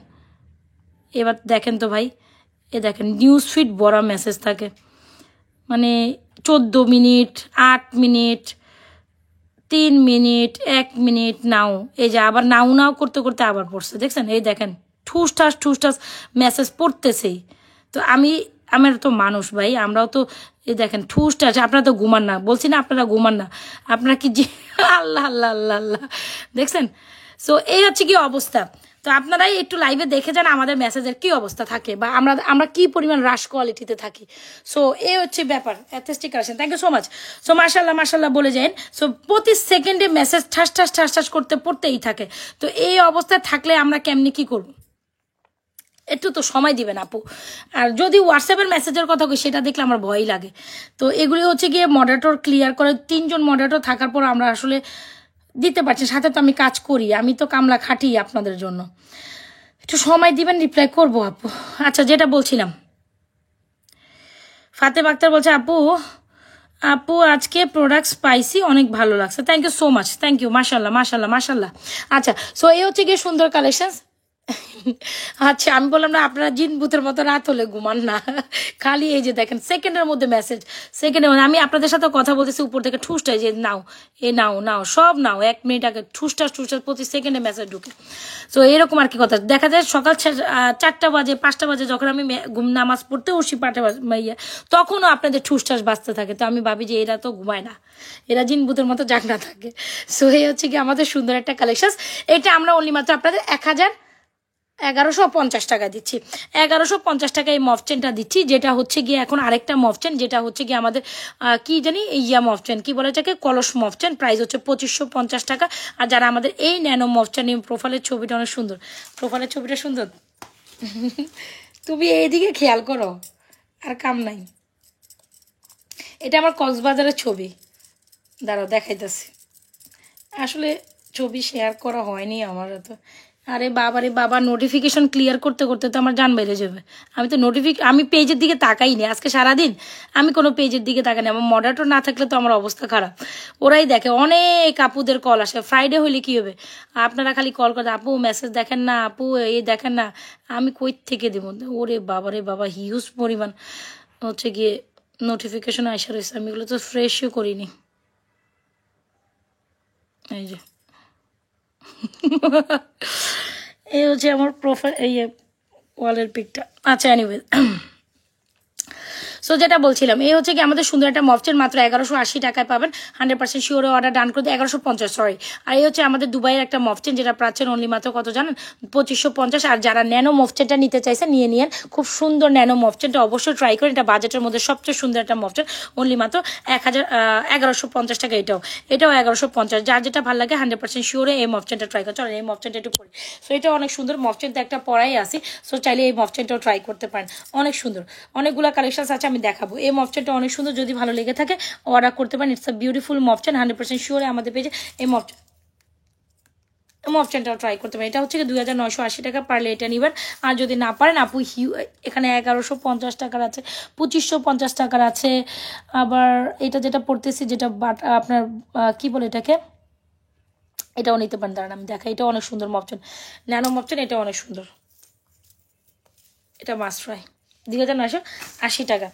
Speaker 1: এবার দেখেন তো ভাই, দেখেন নিউজ ফিড বড়া মেসেজ থাকে, মানে 14 মিনিট, 8 মিনিট, 3 মিনিট, 1 মিনিট, নাও। এই যে আবার নাও করতে করতে আবার পড়ছে, দেখছেন? এই দেখেন ঠুসঠাস মেসেজ পড়তেছেই। তো আমার তো মানুষ ভাই, আমরাও তো এই দেখেন ঠুসঠাস। আপনারা তো ঘুমান না, বলছি না আপনারা ঘুমান না, আপনারা কি আল্লাহ আল্লাহ আল্লাহ আল্লাহ, দেখছেন? সো এই হচ্ছে কি অবস্থা। তো আপনারাই একটু লাইভে দেখে যান আমাদের মেসেজের কি অবস্থা থাকে, বা আমরা কি পরিমাণ রাশ কোয়ালিটিতে থাকি। সো এই হচ্ছে ব্যাপার। অ্যাথেস্টিক আসেন, thank you so much. So মাশাল্লাহ বলে যান। সো প্রতি সেকেন্ডে মেসেজ ঠাস করতে পড়তেই থাকে। তো এই অবস্থায় থাকলে আমরা কেমনি কি করব? একটু তো সময় দিবেন আপু। আর যদি হোয়াটসঅ্যাপের মেসেজের কথা কই সেটা দেখলে আমার ভয়ই লাগে। তো এগুলি হচ্ছে গিয়ে মডারেটর ক্লিয়ার করে, 3জন মডারেটর থাকার পর আমরা আসলে দিতে পারছি। সাথে তো আমি কাজ করি, আমি তো কামলা খাটি আপনাদের জন্য, একটু সময় দিবেন, রিপ্লাই করবো আপু। আচ্ছা, যেটা বলছিলাম, ফাতেম আক্তার বলছে আপু আপু আজকে প্রোডাক্ট স্পাইসি, অনেক ভালো লাগছে, thank you so much, thank you, মাশাল্লাহ মাশাল্লাহ মাশাল্লাহ। আচ্ছা, সো এই হচ্ছে গিয়ে সুন্দর কালেকশন। আচ্ছা, আমি বললাম না আপনারা জিন ভূতের মতো রাত হলে ঘুমান না, খালি এই যে দেখেন সেকেন্ডের মধ্যে মেসেজ, সেকেন্ডের মধ্যে আমি আপনাদের সাথে কথা বলতেছি, উপর থেকে ঠুসটাই যে নাও, এ নাও নাও সব নাও, 1 মিনিট আগে ঠুসটা ঠুসটা প্রতি সেকেন্ডে মেসেজ ঢুকে। তো এরকম আর কি কথা, দেখা যায় সকাল 4টা বাজে 5টা বাজে যখন আমি নামাজ পড়তে উঠি তখনও আপনাদের ঠুসটাস বাজতে থাকে। তো আমি ভাবি যে এরা তো ঘুমায় না, এরা জিন ভূতের মতো জাগনা থাকে। সো এই হচ্ছে কি আমাদের সুন্দর একটা কালেকশন। এটা আমরা অনলি মাত্র আপনাদের 1150 টাকা দিচ্ছি, 1150 টাকা এই মফচেনটা দিচ্ছি, যেটা হচ্ছে গিয়ে এখন আরেকটা মফচেন, যেটা হচ্ছে গিয়ে আমাদের কি জানি ইয়া মফচেন কি বলে এটাকে, কলস মফচেন, প্রাইস হচ্ছে 2550 টাকা। আর যারা আমাদের এই ন্যানো মফচেন, এই প্রোফাইলের ছবিটা অনেক সুন্দর, প্রোফাইলের ছবিটা সুন্দর, তুমি এইদিকে খেয়াল করো, আর কাম নাই। এটা আমার কক্সবাজারের ছবি, দাঁড়াও দেখাইতেছি, আসলে ছবি শেয়ার করা হয়নি আমার তো। আরে বাবা রে বাবা, নোটিফিকেশন ক্লিয়ার করতে করতে তো আমার জান বেড়ে যাবে। আমি তো আমি পেজের দিকে তাকাই নি আজকে সারাদিন, আমি কোনো পেজের দিকে তাকাই নি। আমার মডারেটর না থাকলে তো আমার অবস্থা খারাপ। ওরাই দেখে, অনেক আপুদের কল আসে, ফ্রাইডে হলে কি হবে, আপনারা খালি কল করে আপু মেসেজ দেখেন না, আপু এই দেখেন না, আমি কই থেকে দেবো। ওরে বাবা রে বাবা, হিউজ পরিমাণ হচ্ছে গিয়ে নোটিফিকেশন আসা রয়েছে, আমি এগুলো তো ফ্রেশও করিনি। এই যে এই হচ্ছে আমার প্রোফাইল, এই ওয়ালের পিকটা। আচ্ছা, এনিওয়ে, সো যেটা বলছিলাম, এই হচ্ছে কি আমাদের সুন্দর একটা মফচেন, মাত্র 1180 টাকায় পাবেন, 100% শিওরে অর্ডার ডান করে 1150, সরি। আর এই হচ্ছে আমাদের দুবাইয়ের একটা মফচেন, যেটা পাচ্ছেন অনলি মাত্র কত জানেন, 2550। আর যারা ন্যানো মফচেনটা নিতে চাইছে নিয়ে নিয়েন, খুব সুন্দর ন্যানো মফচেনটা অবশ্যই ট্রাই করেন, এটা বাজেটের মধ্যে সবচেয়ে সুন্দর একটা মফচেন, অনলি মাত্র 1150 টাকা। এটাও 1150, যার যেটা ভালো লাগে 100% শিওরে এই মফচেনটা ট্রাই করে। চলেন এই মফচেনটা একটু পরি। সো এটা অনেক সুন্দর মফচেনটা, একটা পরাই আসি, সো চাইলে এই মফচেনটাও ট্রাই করতে পারেন, অনেক সুন্দর, অনেকগুলো কালেকশন আছে আমি দেখাবো। এই মফচেনটা অনেক সুন্দর, যদি ভালো লেগে থাকে অর্ডার করতে পারেন। ইটস আ বিউটিফুল মফচেন, 100% শিওরে আমাদের পেজে এই মফচেনটাও ট্রাই করতে পারেন। এটা হচ্ছে 2980 টাকা, পারলে এটা নেবেন। আর যদি না পারেন আপু, এখানে 1150 টাকার আছে, 2550 টাকার আছে। আবার এটা যেটা পড়তেছি, যেটা আপনার কি বলে এটাকে, এটাও নিতে পারেন। দাঁড়ান আমি দেখা, এটা অনেক সুন্দর মফচেন, ন্যানো মফচেন, এটা অনেক সুন্দর, এটা মাস্ট ট্রাই, 2980 টাকা।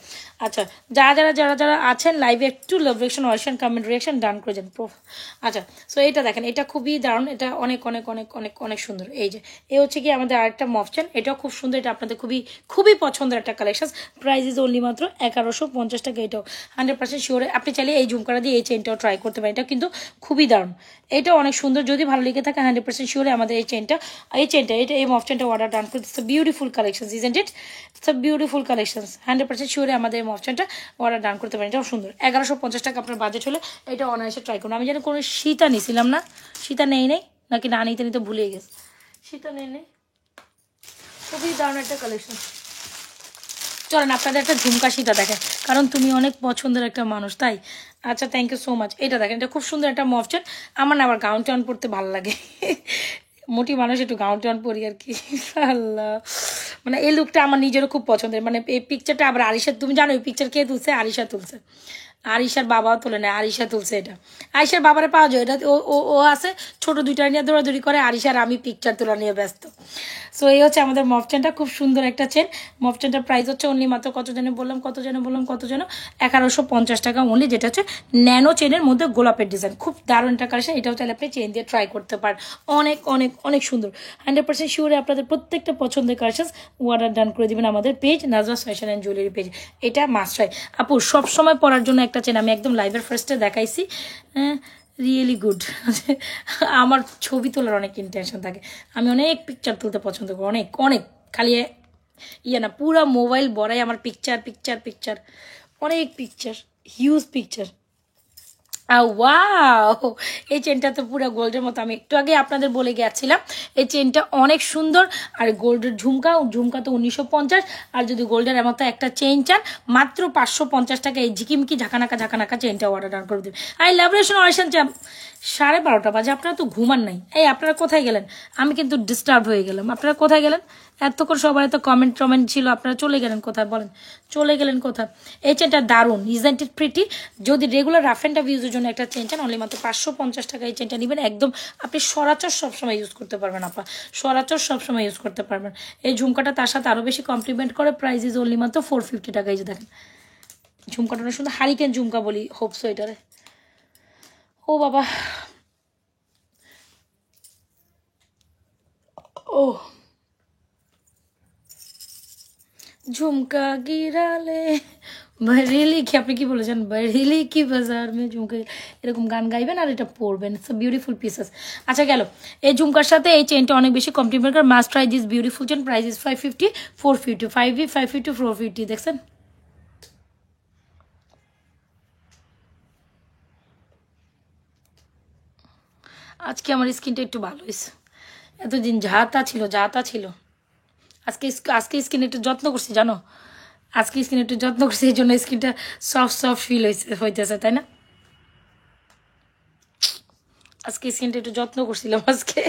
Speaker 1: আচ্ছা, যারা আছেন লাইভে একটু লাভ রিয়েকশন, ওয়াশন, কমেন্ট, রিয়েকশন ডান করে যান। আচ্ছা, সো এটা দেখেন, এটা খুবই দারুণ, এটা অনেক অনেক অনেক অনেক অনেক সুন্দর। এই যে এই হচ্ছে কি আমাদের আরেকটা মফচেন, এটাও খুব সুন্দর, এটা আপনাদের খুবই খুবই পছন্দের একটা কালেকশন, প্রাইস ইজ অনলি মাত্র 1150 টাকা। এটাও 100% শিওরে, আপনি চাইলে এই ঝুমকাটা দিয়ে এই চেনটাও ট্রাই করতে পারেন, এটা কিন্তু খুবই দারুণ, এটাও অনেক সুন্দর, যদি ভালো লেগে থাকে 100% শিওরে আমাদের এই চেনটা এটা এই মফচেনটা অর্ডার ডান করে। It's a beautiful collection, isn't it, it's a beautiful collection, 100% শিওরে আমাদের এই মফচেনটা অর্ডার ডান করতে পারেন, এটাও সুন্দর। 1150 টাকা আপনার বাজেট হলে এটা অনায়াসে ট্রাই করুন। আমি যেন কোনো সীতা নিছিলাম না, সীতা নেই নাকি না নিতে নিতে ভুলে গেছে, সীতা নেই, খুবই দারুণ একটা কালেকশন। চলেন আপনাদের একটা ঝুমকা সীতা দেখেন, কারণ তুমি অনেক পছন্দের একটা মানুষ, তাই। আচ্ছা, থ্যাংক ইউ সো মাচ। এটা দেখেন, এটা খুব সুন্দর একটা মফচেন, আমার না আবার গাউন টাউন পরতে ভালো লাগে, মোটি মানুষ একটু গাউন টাউন পরি আর কি, আল্লাহ, মানে এই লুকটা আমার নিজেরও খুব পছন্দের। মানে এই পিকচারটা আবার আরিশা, তুমি জানো এই পিকচার কে তুলছে, আরিশা তুলছে, আরিশার বাবাও তোলে না, আরিশা তুলছে এটা, আরিশার বাবারে পাওয়া যায়, এটা ও আছে ছোট দুইটা নিয়ে দৌড়াদৌড়ি করে, আরিশার আমি পিকচার তোলা নিয়ে ব্যস্ত। সো এই হচ্ছে আমাদের মফচেনটা, খুব সুন্দর একটা চেন। মফচেনটার প্রাইস হচ্ছে অনলি মাত্র কত যেন বললাম 1150 টাকা অনলি, যেটা হচ্ছে ন্যানো চেনের মধ্যে গোলাপের ডিজাইন, খুব দারুণ একটা কালেকশন। এটাও চাইলে আপনি চেন দিয়ে ট্রাই করতে পারেন, অনেক অনেক অনেক সুন্দর, 100% শিওরে আপনাদের প্রত্যেকটা পছন্দের কালেকশন অর্ডার ডান করে দিবেন আমাদের page Najwa's fashion and jewellery page. এটা মাস্ট হয় আপু, সবসময় পরার জন্য একটা চেন, আমি একদম লাইভের ফার্স্টে দেখাইছি, হ্যাঁ, রিয়েলি গুড। আমার ছবি তোলার অনেক ইন্টেনশন থাকে, আমি অনেক পিকচার তুলতে পছন্দ করি, অনেক অনেক, খালি না, পুরা মোবাইল বড়াই আমার পিকচার, অনেক পিকচার, হিউজ পিকচার। ওয়াও, এই চেনটা তো পুরো গোল্ডের মতো, আমি একটু আগে আপনাদের বলে গেছিলাম এই চেনটা অনেক সুন্দর। আর গোল্ডের ঝুমকা, ঝুমকা তো 1950। আর যদি গোল্ডের মতো একটা চেন চান মাত্র 550 টাকা এই ঝিকিমিকি ঝাঁকানাকা ঝাঁকানাকা চেনটা অর্ডার ডান করে দেবেন। আর লাবরেশন অয়েশন চাপ 12:30 বাজে, আপনারা তো ঘুমান নাই। এই আপনারা কোথায় গেলেন? আমি কিন্তু ডিস্টার্ব হয়ে গেলাম। আপনারা কোথায় গেলেন? এত করে সবার এত কমেন্ট টমেন্ট ছিল, আপনারা চলে গেলেন কোথায় বলেন? চলে গেলেন কোথায়? এই চেনটা দারুণ, ইজেন্ট ইট প্রিটি। যদি রেগুলার রাফ অ্যান্ড টাফ ইউজের জন্য একটা চেন চান অনলি মাত্র 550 টাকা এই চেনটা নেবেন। একদম আপনি সরাচর সবসময় ইউজ করতে পারবেন, আপা সরাচর সবসময় ইউজ করতে পারবেন। এই ঝুমকাটা তার সাথে আরও বেশি কমপ্লিমেন্ট করে, প্রাইস ইজ অনলি মাত্র 450 টাকা। এই যে দেখেন ঝুমকাটা অনেক সুন্দর, হারিকেন ঝুমকা বলি হোপসো এটারে। ও বাবা, ও ঝুমকা গিরালে বরেলি কি, আপনি কি বলেছেন? বরেলি কি বাজার মে ঝুমকা, এরকম গান গাইবেন আর এটা পরবেন। It's beautiful pieces. আচ্ছা গেল, এই ঝুমকার সাথে এই চেনটা অনেক বেশি কমপ্লিমেন্ট করে। Must try this beautiful chain. Price is 550, 450, 550, 450। দেখছেন আজকে আমার স্কিনটা একটু ভালো হয়েছে। এতদিন যা তা ছিল, যা তা ছিল। আজকে আজকে স্কিন একটু যত্ন করছি জানো, আজকে স্কিন একটু যত্ন করছি, এই জন্য স্কিনটা সফট সফট ফিল হইতেছে, তাই না? আজকে স্কিনটা একটু যত্ন করছিলাম আজকে।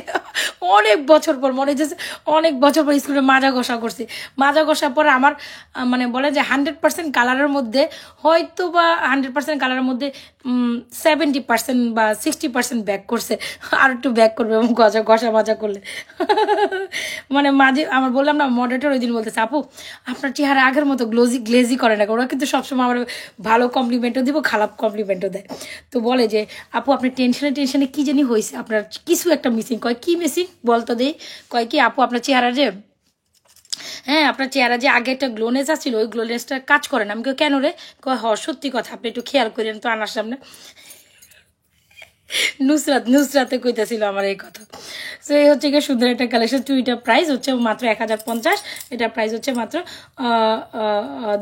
Speaker 1: অনেক বছর পর মনে হচ্ছে, অনেক বছর পর স্কুলে মাজা ঘষা করছি। মাজা ঘষার পর আমার মানে বলে যে 100% কালারের মধ্যে হয়তো বা 100% কালারের মধ্যে 70% বা 60% ব্যাক করছে, আর একটু ব্যাক করবে এবং ঘষা ঘষা মাজা করলে। মানে মাঝে আমার বললাম না, মডারেটর ওই দিন বলতেছে আপু আপনার চেহারা আগের মতো গ্লেজি করে না। ওরা কিন্তু সবসময় আমার ভালো কমপ্লিমেন্টও দিব, খারাপ কমপ্লিমেন্টও দেয়। তো বলে যে আপু আপনি টেনশনে টেনশনে কি জানি হয়েছে, আপনার কিছু একটা মিসিং। কয় কি মিসিং বলতো দেই? কয় কি আপু আপনার চেহারা যে, হ্যাঁ আপনার চেহারা যে আগে একটা গ্লোনেস আসছিল ওই গ্লোনেসটা কাজ করে না। আমি কেন রে? কয় হ সত্যি কথা, আপনি একটু খেয়াল করেন তো আনার সামনে। নুসরাতে কইতেছিল আমার এই কথা। সো এই হচ্ছে গিয়ে সুন্দর একটা কালেকশন। এটার প্রাইস হচ্ছে মাত্র 1050, এটার প্রাইস হচ্ছে মাত্র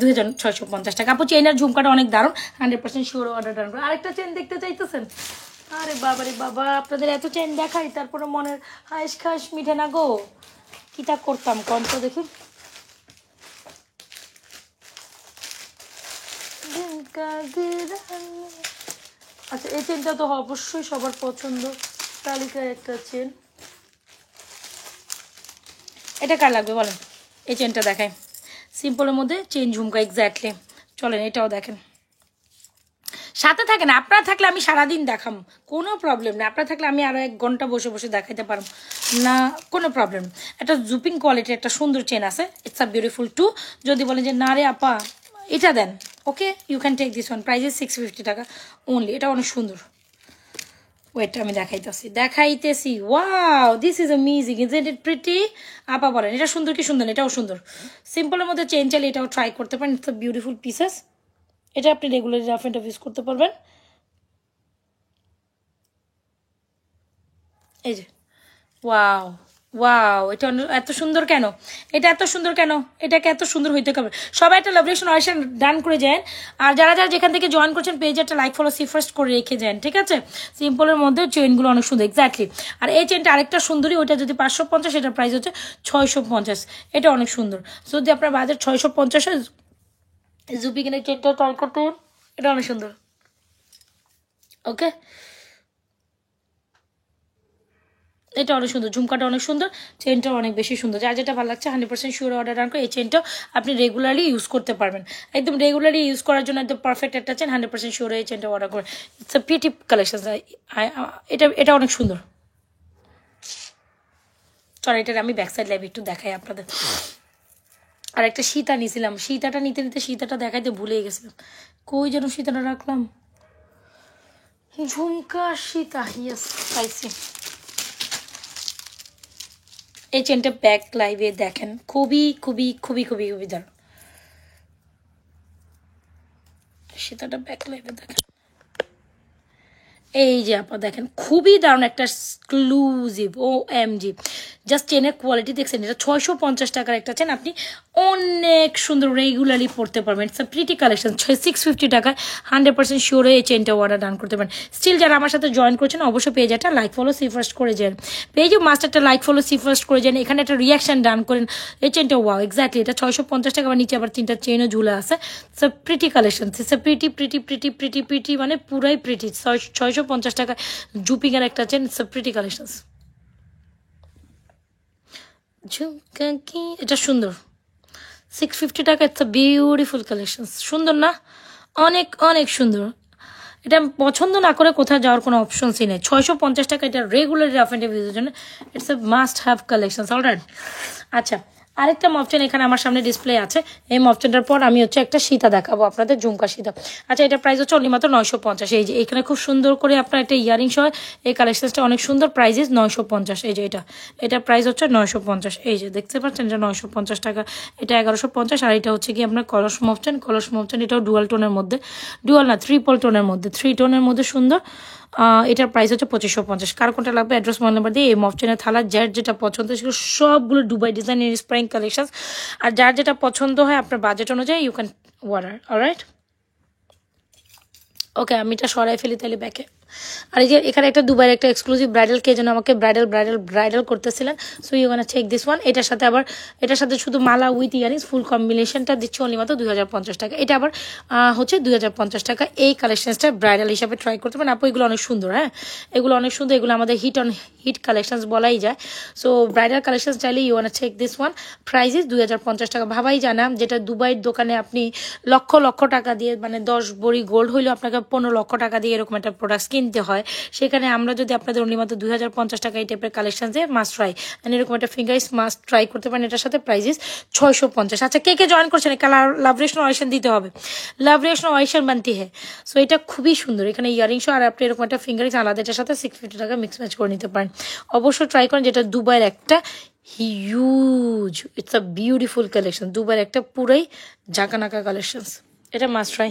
Speaker 1: 2650 টাকা। আপু চেইনার ঝুমকাটা অনেক দারুণ, 100% শিওর অর্ডার ডান করে। আরেকটা চেন দেখতে চাইতেছেন? আরে বাবা রে বাবা, আপনাদের এত চেন দেখাই তারপরে মনের হাইস খাস মিঠে না গো। কিটা করতাম কম তো দেখি। আচ্ছা এই চেনটা তো অবশ্যই সবার পছন্দ তালিকায় একটা চেন। এটা কার লাগবে বলেন? এই চেনটা দেখায় সিম্পলের মধ্যে চেন ঝুমকা, এক্স্যাক্টলি। চলেন এটাও দেখেন, সাথে থাকেন। আপনারা থাকলে আমি সারাদিন দেখাম, কোনো প্রবলেম নেই। আপনারা থাকলে আমি আরও 1 ঘন্টা বসে বসে দেখাইতে পারব না, কোনো প্রবলেম। একটা জুপিং কোয়ালিটির একটা সুন্দর চেন আছে, ইটস আ বিউটিফুল টু। যদি বলেন যে না রে আপা এটা দেন, okay you can take this one, price is 650 টাকা অনলি। এটা অনেক সুন্দর। ওয়েটটা আমি দেখাইতেছি। Wow this is amazing, isn't it pretty? আপা বলেন এটা সুন্দর কি সুন্দর? এটাও সুন্দর। সিম্পলের মধ্যে চেন চাইলে এটাও ট্রাই করতে পারেন, ইটস বিউটিফুল পিসেস। এটা আপনি regular rough and tough use করতে পারবেন। এই যে ওয়াও ওয়াও, এটা এত সুন্দর কেন? এটা এত সুন্দর কেন? এটাকে এত সুন্দর হইতে হবে। সবাই একটা লাভরেশন অয়েশন ডান করে যান। আর যারা যারা যেখান থেকে জয়েন করছেন পেজে একটা লাইক ফলো সি ফার্স্ট করে রেখে যান, ঠিক আছে? সিম্পলের মধ্যে চেনগুলো অনেক সুন্দর, এক্স্যাক্টলি। আর এই চেনটা আরেকটা সুন্দরী, ওইটা যদি 550, এটার প্রাইস হচ্ছে 650। এটা অনেক সুন্দর। যদি আপনার বাজার 650 জুপিকেনের চেনটা ট্রাই করতে, এটা অনেক সুন্দর। ওকে এটা অনেক সুন্দর, ঝুমকাটা অনেক সুন্দর, চেনটা অনেক বেশি সুন্দর। যার যেটা ভালো লাগছে 100% শিওর অর্ডার ডান করে। এই চেনটাও আপনি রেগুলারলি ইউজ করতে পারবেন, একদম রেগুলারলি ইউজ করার জন্য একদম পারফেক্ট একটা চেন। 100% শিওর এই চেনটা অর্ডার করে। It's a PT collection. এটা অনেক সুন্দর। চল এটার আমি ব্যাক সাইড লাইভ একটু দেখাই আপনাদের। আর একটা সীতা নিয়েছিলাম, সীতাটা নিতে নিতে সীতাটা দেখাইতে ভুলে গেছিলাম। কই যেন সীতাটা রাখলাম? ঝুমকা সীতা, ইয়েস পাইছি। এই চেনটা ব্যাক লাইভে দেখেন, খুবই খুবই খুবই খুবই খুবই দারুণ। সেটাটা ব্যাক লাইভে দেখেন, এই যে আপা দেখেন খুবই দারুণ একটা এক্সক্লুসিভ। ও এম জি, জাস্ট চেনের কোয়ালিটি দেখছেন? এটা 650 টাকার একটা চেন, আপনি অনেক সুন্দর রেগুলারলি পড়তে পারবেন। It's a pretty collection. 650 টাকায় 100% শিওর হয়ে এই চেনটা অর্ডার ডান করতে পারেন। স্টিল যারা আমার সাথে জয়েন করছেন অবশ্যই পেজ একটা লাইক ফলো সি ফার্স্ট করে যান, পেজে মাস্ট একটা লাইক ফলো সি ফার্স্ট করে যান, এখানে একটা রিয়াকশন ডান করেন। এই চেনটা ওয়াও এক্স্যাক্টলি এটা 650 টাকা, আবার নিচে আবার 3টা চেনও ঝুলে আছে। It's a pretty collection, it's a pretty pretty pretty pretty pretty মানে পুরাই প্রিটি। 650 টাকা জুপিংয়ের একটা chain, it's a pretty collection. ঝুমকা কি এটা সুন্দর, 650 টাকা। ইটস আ বিউটিফুল কালেকশন, সুন্দর না? অনেক অনেক সুন্দর। এটা পছন্দ না করে কোথাও যাওয়ার কোনো অপশনসই নেই। 650 টাকা এটা রেগুলার রাফ অ্যান্ড ইউজের জন্য it's a must have collection. Alright, আচ্ছা আরেকটা মপচেন এখানে আমার সামনে ডিসপ্লে আছে। এই মপচেনটার পর আমি হচ্ছে একটা সীতা দেখাবো আপনাদের, ঝুমকা সীতা। আচ্ছা এটা প্রাইস হচ্ছে অনলি মাত্র 950। এই যে এখানে খুব সুন্দর করে আপনার একটা ইয়ারিংস হয়, এই কালেকশনটা অনেক সুন্দর, প্রাইস 950। এই যে এটা প্রাইস হচ্ছে 950। এই যে দেখতে পাচ্ছেন এটা 950 টাকা, এটা 1150। আর এটা হচ্ছে কি আপনার কলস মপচেন, এটাও ডুয়াল টোনের মধ্যে, ডুয়াল না ট্রিপল টোনের মধ্যে, 3 টোনের মধ্যে সুন্দর। এটার প্রাইস হচ্ছে 2550। কার কোনটা লাগবে অ্যাড্রেস মোবাইল নাম্বার দিয়ে এই মপচেনের থালা যার যেটা পছন্দ ছিল সবগুলো দুবাই ডিজাইন ইন্সপায়ারিং কালেকশন। আর যার যেটা পছন্দ হয় আপনার বাজেট অনুযায়ী ইউ ক্যান অর্ডার। অলরাইট, ওকে আমি এটা সরাই ফেলি তাহলে ব্যাকে। আর এই যে এখানে একটা দুবাইয়ের একটা এক্সক্লুসিভ ব্রাইডাল, কে যেন আমাকে ব্রাইডাল করতেছিলেন, so you gonna check this one. এটার সাথে আবার এটার সাথে শুধু মালা উইথ ইয়ারিংস ফুল কম্বিনেশনটা দিচ্ছি অনলি মাত্র 2050 টাকা। এটা আবার হচ্ছে 2050 টাকা। এই কালেকশনসটা ব্রাইডাল হিসাবে ট্রাই করতে পারেন আপু, এগুলো অনেক সুন্দর। হ্যাঁ এগুলো অনেক সুন্দর, এগুলো আমাদের হিট কালেকশনস বলাই যায়। সো ব্রাইডাল কালেকশন চাইলে you wanna check this one, price 2050 টাকা। ভাবাই জানা যেটা দুবাইয়ের দোকানে আপনি লক্ষ লক্ষ টাকা দিয়ে মানে 10 ভরি গোল্ড হইলেও আপনাকে 15 লক্ষ টাকা দিয়ে এরকম একটা প্রোডাক্ট কিনতে হয়, সেখানে আমরা যদি আপনাদের অনলি মাত্র 2050 টাকা এই টাইপের কালেকশন দিয়ে মাস্ট ট্রাই এরকম একটা ফিঙ্গারিস মাস্ট ট্রাই করতে পারেন। এটার সাথে প্রাইস 650। আচ্ছা কে কে জয়েন করছেন, লাভ রেশন অয়েশন দিতে হবে, লাভ রেশন অয়েশন বানতি হ্যাঁ। সো এটা খুবই সুন্দর, এখানে ইয়ারিংস আর আপনি এরকম একটা ফিঙ্গারিস আলাদা এটার সাথে 650 টাকা মিক্স ম্যাচ করে নিতে পারেন। অবশ্যই ট্রাই করেন, যেটা দুবাইয়ের একটা huge, it's a beautiful collection, দুবাইয়ের একটা পুরাই ঝাঁকানাকা কালেকশনস, এটা মাস্ট ট্রাই।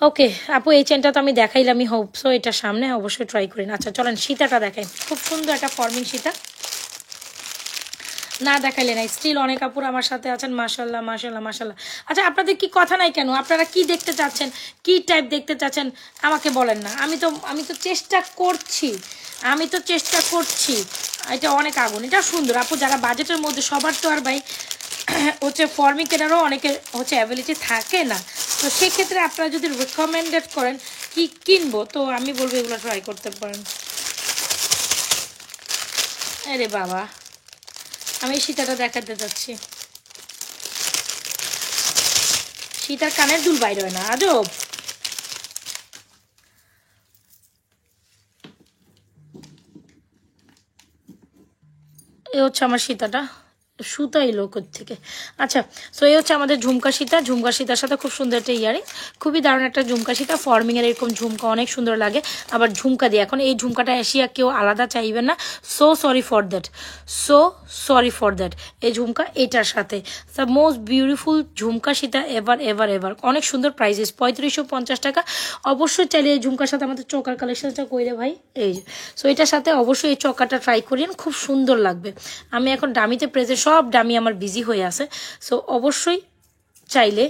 Speaker 1: ওকে আপু এই চেনটা তো আমি দেখাইলাম, আমি হোপ সো এটা সামনে অবশ্যই ট্রাই করি। আচ্ছা চলেন সীতাটা দেখাই, খুব সুন্দর একটা ফর্মিং সীতা, না দেখাইলে নাই স্টিল অনেক আপুর আমার সাথে আছেন। মাশাল্লাহ মাশাল্লাহ মাশাল্লাহ। আচ্ছা আপনাদের কি কথা নাই কেন, আপনারা কি দেখতে চাচ্ছেন, কি টাইপ দেখতে চাচ্ছেন আমাকে বলেন না। আমি তো চেষ্টা করছি, এটা অনেক আগুন, এটা সুন্দর আপু। যারা বাজেটের মধ্যে, সবার তো আর ভাই হচ্ছে ফর্মি কেনারও অনেকের হচ্ছে অ্যাবিলিটি থাকে না, তো সেক্ষেত্রে আপনারা যদি রেকমেন্ডেড করেন কি কিনবো, তো আমি বলবো এগুলো ট্রাই করতে পারেন। আরে বাবা আমি সীতাটা দেখাতে যাচ্ছি, সীতার কানের দুল বাইর হয় না, আজব। এ হচ্ছে আমার সীতাটা, সুতাই লোক থেকে। আচ্ছা সো এই হচ্ছে আমাদের ঝুমকা সীতার সাথে খুব সুন্দর একটা ইয়ারিং, খুবই দারুণ একটা ঝুমকা সীতা। ফর্মিং এর এরকম ঝুমকা অনেক সুন্দর লাগে, আবার ঝুমকা দিয়ে এখন এই ঝুমকাটা এশিয়া কেউ আলাদা চাইবেন না, সো সরি ফর দ্যাট। এই ঝুমকা এটার সাথে the most beautiful jhumka Sita ever অনেক সুন্দর। প্রাইসেস 3550 টাকা। অবশ্যই চাইলে এই ঝুমকার সাথে আমাদের চোকার কালেকশনটা কইরে ভাই, এই সো এটার সাথে অবশ্যই এই চোকাটা ট্রাই করিয়েন, খুব সুন্দর লাগবে। আমি এখন ডামিতে প্রেজেন্ট, সব ডামি আমার বিজি হয়ে আছে, সো অবশ্যই চাইলে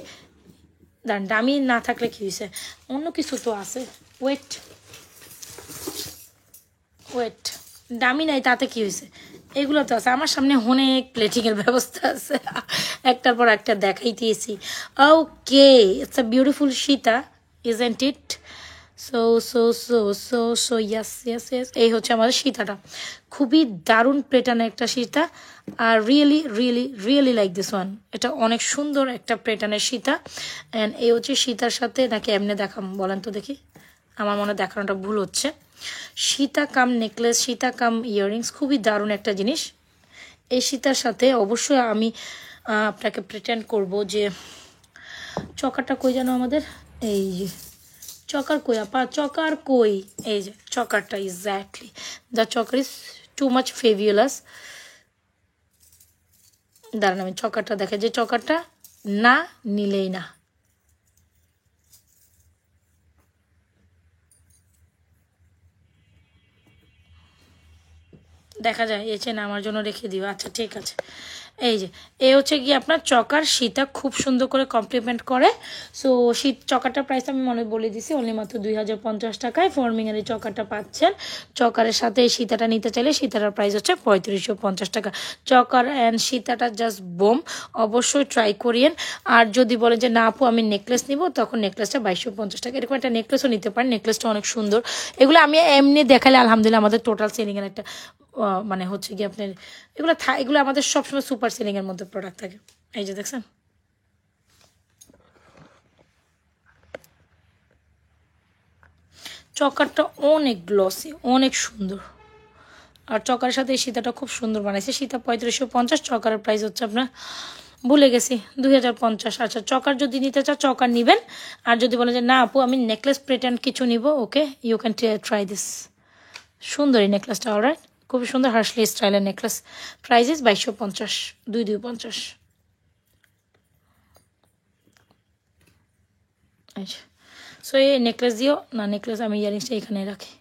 Speaker 1: দাঁড়ান, ডামি না থাকলে কি হয়েছে, অন্য কিছু তো আছে, ওয়েট ডামি নাই তাতে কি হয়েছে, এগুলো তো আছে আমার সামনে, অনেক প্লেটিংয়ের ব্যবস্থা আছে, একটার পর একটা দেখাই দিয়েছি। Okay it's a beautiful Sita isn't it, so ইয়াস এই হচ্ছে আমাদের সীতাটা, খুবই দারুণ প্যাটার্নের একটা Sita. Are really like this one, এটা অনেক সুন্দর একটা প্যাটার্নের সীতা। অ্যান্ড এই হচ্ছে সীতার সাথে, নাকি এমনি দেখাম বলেন তো দেখি, আমার মনে দেখানোটা ভুল হচ্ছে। সীতা কাম নেকলেস, সীতা কাম ইয়াররিংস, খুবই দারুণ একটা জিনিস। এই সীতার সাথে অবশ্যই আমি আপনাকে প্রিটেন্ড করব যে চকারটা কই যেন আমাদের, এই যে চকার কই আপা, চকার কই, এই যে চকারটা, exactly the choker is too much fabulous. দাঁড়ান আমি চকারটা দেখে, যে চকারটা না নিলেই না, দেখা যায় এই চেন আমার জন্য রেখে দিও, আচ্ছা ঠিক আছে। এই যে হচ্ছে গিয়ে আপনার চকার সীতা খুব সুন্দর করে কমপ্লিমেন্ট করে। সো চকাটার প্রাইস আমি মনে বলে দিছি অনলি মাত্র 2050 টাকায় ফর্মিংয়ের এই চকাটা পাচ্ছেন। চকারের সাথে এই সীতাটা নিতে চাইলে সীতাটার প্রাইস হচ্ছে 3550 টাকা। চকার অ্যান্ড সীতাটা জাস্ট বোম, অবশ্যই ট্রাই করিয়েন। আর যদি বলেন যে না আপু আমি নেকলেস নিব, তখন নেকলেসটা 2250 টাকা। এরকম একটা নেকলেসও নিতে পারেন, নেকলেসটা অনেক সুন্দর। এগুলো আমি এমনি দেখালে আলহামদুলিল্লাহ আমাদের টোটাল সেলিংয়ের একটা মানে হচ্ছে কি আপনার এগুলো আমাদের সবসময় সুপার সেলিং এর মধ্যে প্রোডাক্ট থাকে। এই যে দেখছেন চকারটা অনেক গ্লসি, অনেক সুন্দর। আর চকারের সাথে এই সীতাটা খুব সুন্দর বানাইছে। সীতা 3550, চকারের প্রাইস হচ্ছে আপনার ভুলে গেছি 2050। আচ্ছা চকার যদি নিতে চান চকার নিবেন। আর যদি বলেন যে না আপু আমি নেকলেস প্যাটার্ন কিছু নিব, okay you can try this. সুন্দর এই নেকলেসটা, অলরাইট, খুবই সুন্দর হার্শলি স্টাইলের নেকলেস। Price is 2250, 2250। আচ্ছা সো এই নেকলেস দিও না, নেকলেস আমি ইয়ারিংসটা এখানে রাখি।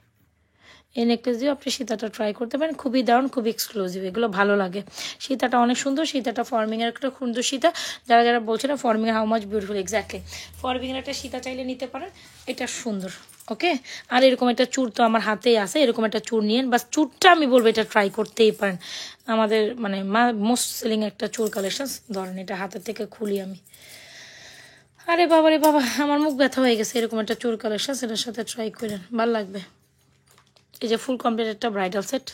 Speaker 1: এই নেকলেস দিয়েও আপনি সীতাটা ট্রাই করতে পারেন, খুবই দারুণ, খুবই এক্সক্লুসিভ, এগুলো ভালো লাগে। সীতাটা অনেক সুন্দর, সীতাটা ফর্মিংয়ের একটা সুন্দর সীতা। যারা যারা বলছে না ফর্মিং হাউ মাচ বিউটিফুল, এক্স্যাক্টলি ফর্মিংয়ের একটা সীতা চাইলে নিতে পারেন, এটা সুন্দর। ওকে, আর এরকম একটা চুর তো আমার হাতেই আছে, এরকম একটা চুর নিয়েন, বাস চুরটা আমি বলবো এটা ট্রাই করতেই পারেন। আমাদের মানে মোস্ট সেলিং একটা চুর কালেকশন। ধরেন এটা হাতের থেকে খুলি আমি, আরে বাবা রে বাবা আমার মুখ ব্যথা হয়ে গেছে। এরকম একটা চুর কালেকশন, সেটার সাথে ট্রাই করেন, ভালো লাগবে। এই যে ফুল কমপ্লিট একটা ব্রাইডাল সেট,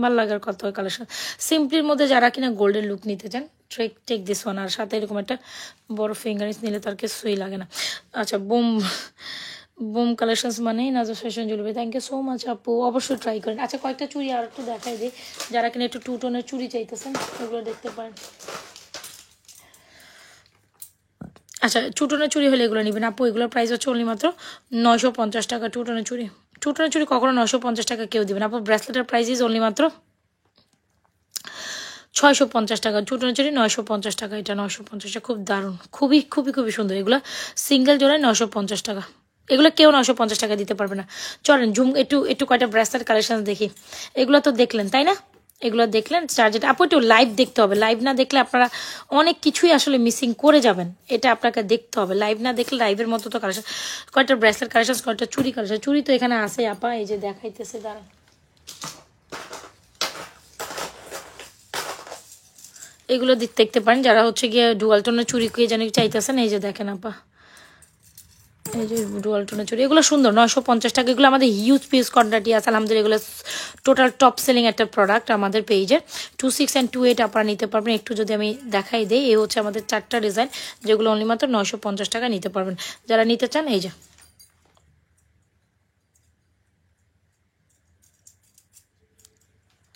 Speaker 1: ভালো লাগার কত কালেকশন। সিম্পলির মধ্যে যারা কিনা গোল্ডেন লুক নিতে চান টেক দিস ওয়ান। আর সাথে এরকম একটা বড় ফিঙ্গারিংস নিলে তার কিছুই লাগে না। আচ্ছা বুম বুম কালেকশনস মানে নাজর fashion jewellery, thank you so much আপু, অবশ্যই ট্রাই করেন। আচ্ছা কয়েকটা চুড়ি আর একটু দেখাই দিই, যারা কিনা একটু 2 টোনের চুড়ি চাইতেছেন ওগুলো দেখতে পারেন। আচ্ছা 2 টোনের চুড়ি হলে এগুলো নেবেন আপু, এগুলোর প্রাইস হচ্ছে অনলি মাত্র 950 টাকা। 2 টোনের চুড়ি, 2 টোনের চুড়ি কখনো 950 টাকা কেউ দেবেন আপু। ব্রেসলেটের প্রাইস ইজ অনলি মাত্র 650 টাকা। 2 টোনের চুড়ি 950 টাকা, এটা 950 টাকা, খুব দারুণ, খুবই খুবই খুবই সুন্দর। এগুলো সিঙ্গেল জোড়ায় 950 টাকা, এগুলো কেউ 950 টাকা দিতে পারবে না। চলেন জুম একটু একটু কয়টা ব্রেসলেট কালেকশন দেখি। এগুলো তো দেখলেন তাই না, এগুলো দেখলেন। চার্জেট আপু একটু লাইভ দেখতে হবে, লাইভ না দেখলে আপনারা অনেক কিছুই আসলে মিসিং করে যাবেন, এটা আপনাকে দেখতে হবে। লাইভ না দেখলে লাইভের মতো তো কালেকশন, কয়টা ব্রেসলেট কালেকশন, কয়টা চুরি কালেকশন। চুরি তো এখানে আছে আপা, এই যে দেখাইতেছে, দাঁড়ান এগুলো দেখতে পারেন যারা হচ্ছে গিয়ে ডুয়াল টোনের চুরি কে জানি চাইতেছেন। এই যে দেখেন আপা, এই যে ডুয়াল টোনের চুরি, এগুলো সুন্দর, 950 টাকা। এগুলো আমাদের হিউজ পিস কোয়ান্টিটি আছে আলহামদুলিল্লাহ, এগুলো টোটাল টপ সেলিং একটা প্রোডাক্ট আমাদের পেজে। 26 and 28 আপনারা নিতে পারবেন। একটু যদি আমি দেখাই দিই, এই হচ্ছে আমাদের 4টা ডিজাইন, যেগুলো অনলি মাত্র 950 টাকা নিতে পারবেন যারা নিতে চান। এই যে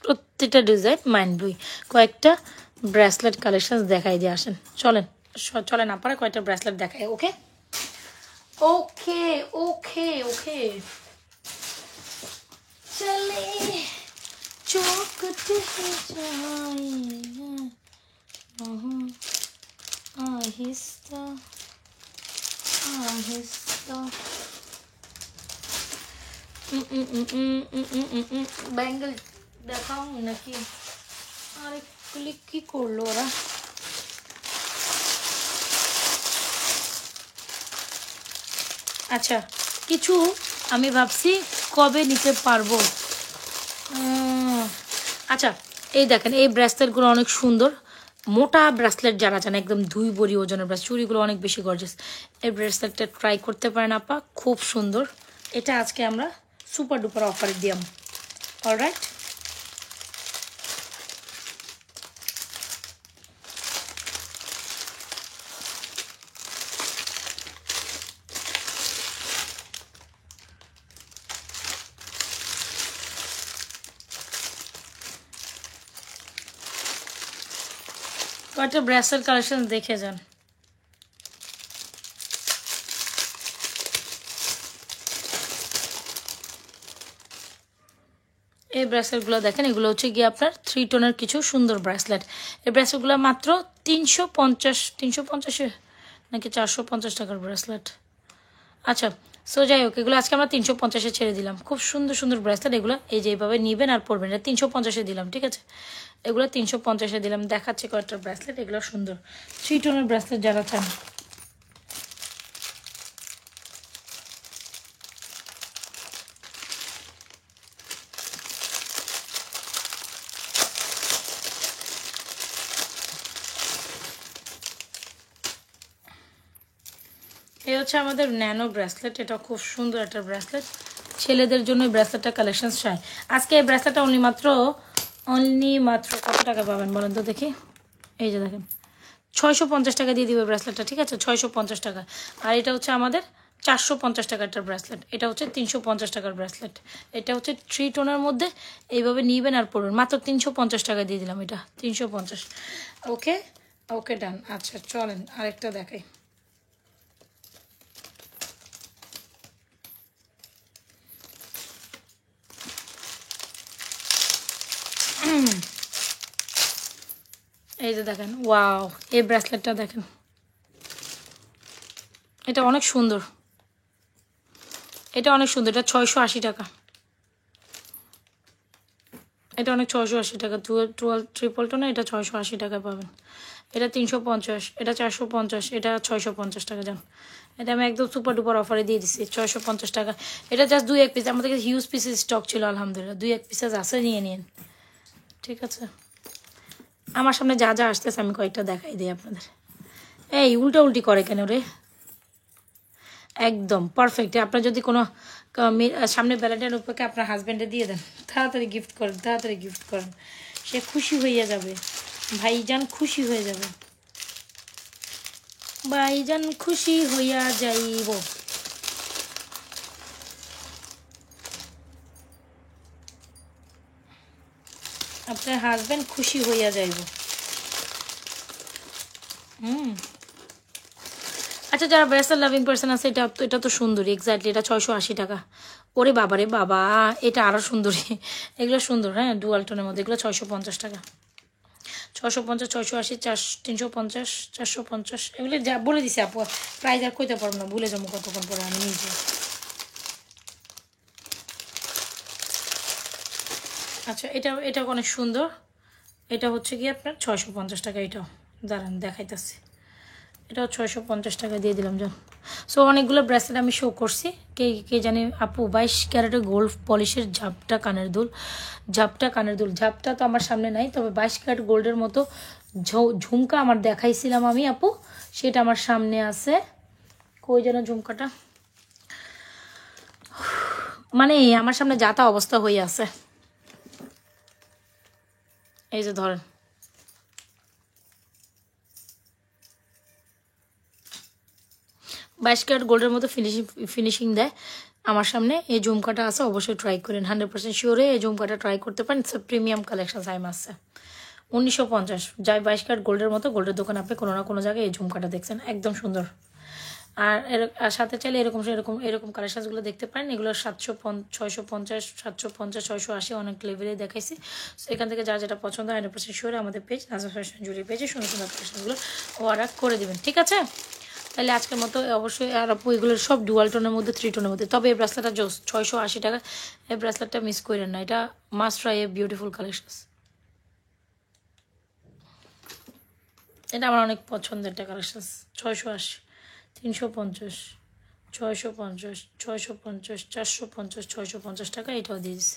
Speaker 1: প্রত্যেকটা ডিজাইন মাইন্ড ব্লোয়িং। কয়েকটা ব্রেসলেট কালেকশন দেখাই দিয়ে আসেন, চলেন চলেন আপনারা কয়েকটা ব্রেসলেট দেখাই। ওকে ওকে ওকে ওকে চলে চোখতে আহিস্তা আহিস্তা ব্যাঙ্গেল দেখাও নাকি? আরে ক্লিক কি করলো ওরা? আচ্ছা কিছু আমি ভাবছি কবে নিতে পারবো। আচ্ছা এই দেখেন এই ব্রেসলেটগুলো অনেক সুন্দর, মোটা ব্রেসলেট যারা চান একদম 2 ভরি ওজনের ব্রেসলেট, চুড়িগুলো অনেক বেশি গর্জিয়াস। এই ব্রেসলেটটা ট্রাই করতে পারেন আপা, খুব সুন্দর। এটা আজকে আমরা সুপার ডুপার অফারে দিলাম, অলরাইট। কয়েকটা ব্রেসলেট কালেকশন দেখে যান। এই ব্রেসলেটগুলো দেখেন, এগুলো হচ্ছে গিয়ে আপনার 3 টোনের কিছু সুন্দর ব্রেসলেট। এই ব্রেসলেটগুলো মাত্র 350 নাকি 450 টাকার ব্রেসলেট। আচ্ছা সো যাই হোক, এগুলো আজকে আমরা 350-এ ছেড়ে দিলাম। খুব সুন্দর সুন্দর ব্রেসলেট এগুলো, এই যে এইভাবে নিবেন আর পরবেন। এটা 350-এ দিলাম, ঠিক আছে? এগুলো 350-এ দিলাম। দেখাচ্ছে কয়েকটা ব্রেসলেট, এগুলো সুন্দর 3 টোনের ব্রেসলেট যারা চান। এই হচ্ছে আমাদের ন্যানো ব্রেসলেট, এটা খুব সুন্দর একটা ব্রেসলেট। ছেলেদের জন্য এই ব্রেসলেটটা কালেকশন চাই। আজকে এই ব্রেসলেটটা অনলি মাত্র কত টাকা পাবেন বলেন তো দেখি? এই যে দেখেন, 650 টাকা দিয়ে দিবে ব্রেসলেটটা, ঠিক আছে? 650 টাকা। আর এটা হচ্ছে আমাদের 450 টাকার একটা ব্রেসলেট। এটা হচ্ছে 350 টাকার ব্রেসলেট। এটা হচ্ছে 3 টোনের মধ্যে, এইভাবে নিবেন আর পড়বেন। মাত্র 350 টাকা দিয়ে দিলাম, এটা 350। ওকে ওকে, ডান। আচ্ছা চলেন আরেকটা দেখাই। এই যে দেখেন, ওয়াও, এই ব্রেসলেটটা দেখেন, এটা অনেক সুন্দর। এটা অনেক সুন্দর, এটা 680 টাকা। এটা অনেক 680 টাকা, 12 ট্রিপল টোনে এটা 680 টাকা পাবেন। এটা 350, এটা 450, এটা 650 টাকা। যান, এটা আমি একদম সুপার ডুপার অফারে দিয়ে দিচ্ছি 650 টাকা। এটা জাস্ট 2-1 পিস, আমাদের কাছে হিউজ পিসের স্টক ছিল আলহামদুলিল্লাহ। 2-1 পিসেস আছে, নিয়ে নিন, ঠিক আছে? আমার সামনে যা যা আসতেছে আমি কয়েকটা দেখাই দিই আপনাদের। এই উল্টা উল্টি করে কেন রে? একদম পারফেক্ট। আপনার যদি কোনো সামনে ভ্যালেন্টাইন উপলক্ষে আপনার হাজব্যান্ডে দিয়ে দেন, তাড়াতাড়ি গিফট করেন, তাড়াতাড়ি গিফট করেন, সে খুশি হইয়া যাবে। ভাইজান খুশি হয়ে যাবে, ভাইজান খুশি হইয়া যাইব। আপনার হাজব্যান্ড খুশি হইয়া যাইব। আচ্ছা, যারা ব্রেসলেট লাভিং পার্সন আছে, এটা তো সুন্দরী, এক্স্যাক্টলি এটা 680 টাকা। ওরে বাবা রে বাবা, এটা আরও সুন্দরী। এগুলো সুন্দর, হ্যাঁ, ডুয়াল টোনের মধ্যে। এগুলো 650 টাকা। 650, 680, 350, 450, এগুলো যা বলে দিছি আপু, প্রাইস আর কইতে পারবো না, ভুলে যাবো কতক্ষণ পরে আমি নিজে। আচ্ছা, এটা অনেক সুন্দর। এটা হচ্ছে কি আপনার 650 টাকা। এটাও দাঁড়ান দেখাইতেছি। এটাও 650 টাকা দিয়ে দিলাম। যান, সো অনেকগুলো ব্রেসলেট আমি শো করছি। কে জানে আপু, 22 ক্যারেটের গোল্ড পলিশের ঝাপটা কানের দুল। ঝাপটা তো আমার সামনে নাই, তবে 22 ক্যারেট গোল্ডের মতো ঝুমকা আমার দেখাইছিলাম আমি আপু, সেটা আমার সামনে আছে। কই যেন ঝুমকাটা, মানে আমার সামনে যাতা অবস্থা হয়ে আছে। এই যে ধরেন, 22 ক্যারেট গোল্ডের মতো ফিনিশিং দেয় আমার সামনে। এই ঝুমকাটা আছে, অবশ্যই ট্রাই করেন। 100% শিওরে এই ঝুমকাটা ট্রাই করতে পারেন। ইটস প্রিমিয়াম কালেকশন সাইম আছে। 1950, যাই 22 ক্যারেট গোল্ডের মতো। গোল্ডের দোকান আপনি কোনো না কোনো জায়গায় এই ঝুমকাটা দেখছেন, একদম সুন্দর। আর সাথে চাইলে এরকম কালেকশনসগুলো দেখতে পারেন। এগুলো 650, 750, 680 অনেক লেভেলে দেখাইছি। সো এখান থেকে যার যেটা পছন্দ হয় 100% শিওরে আমাদের পেজ নাজমা ফ্যাশন জুড়ি পেজে সুন্দর সুন্দর কালেকশনগুলো অর্ডার করে দেবেন, ঠিক আছে? তাহলে আজকের মতো অবশ্যই। আর আপু এগুলোর সব ডুয়াল টোনের মধ্যে, 3 টোনের মধ্যে। তবে এই ব্রেসলেটটা 680 টাকা। এই ব্রেসলেটটা মিস করেন না, এটা must try a beautiful collection. এটা আমার অনেক পছন্দের একটা কালেকশন। 680, 350, 650, 650, 450, 650 টাকা এটাও দিয়েছে।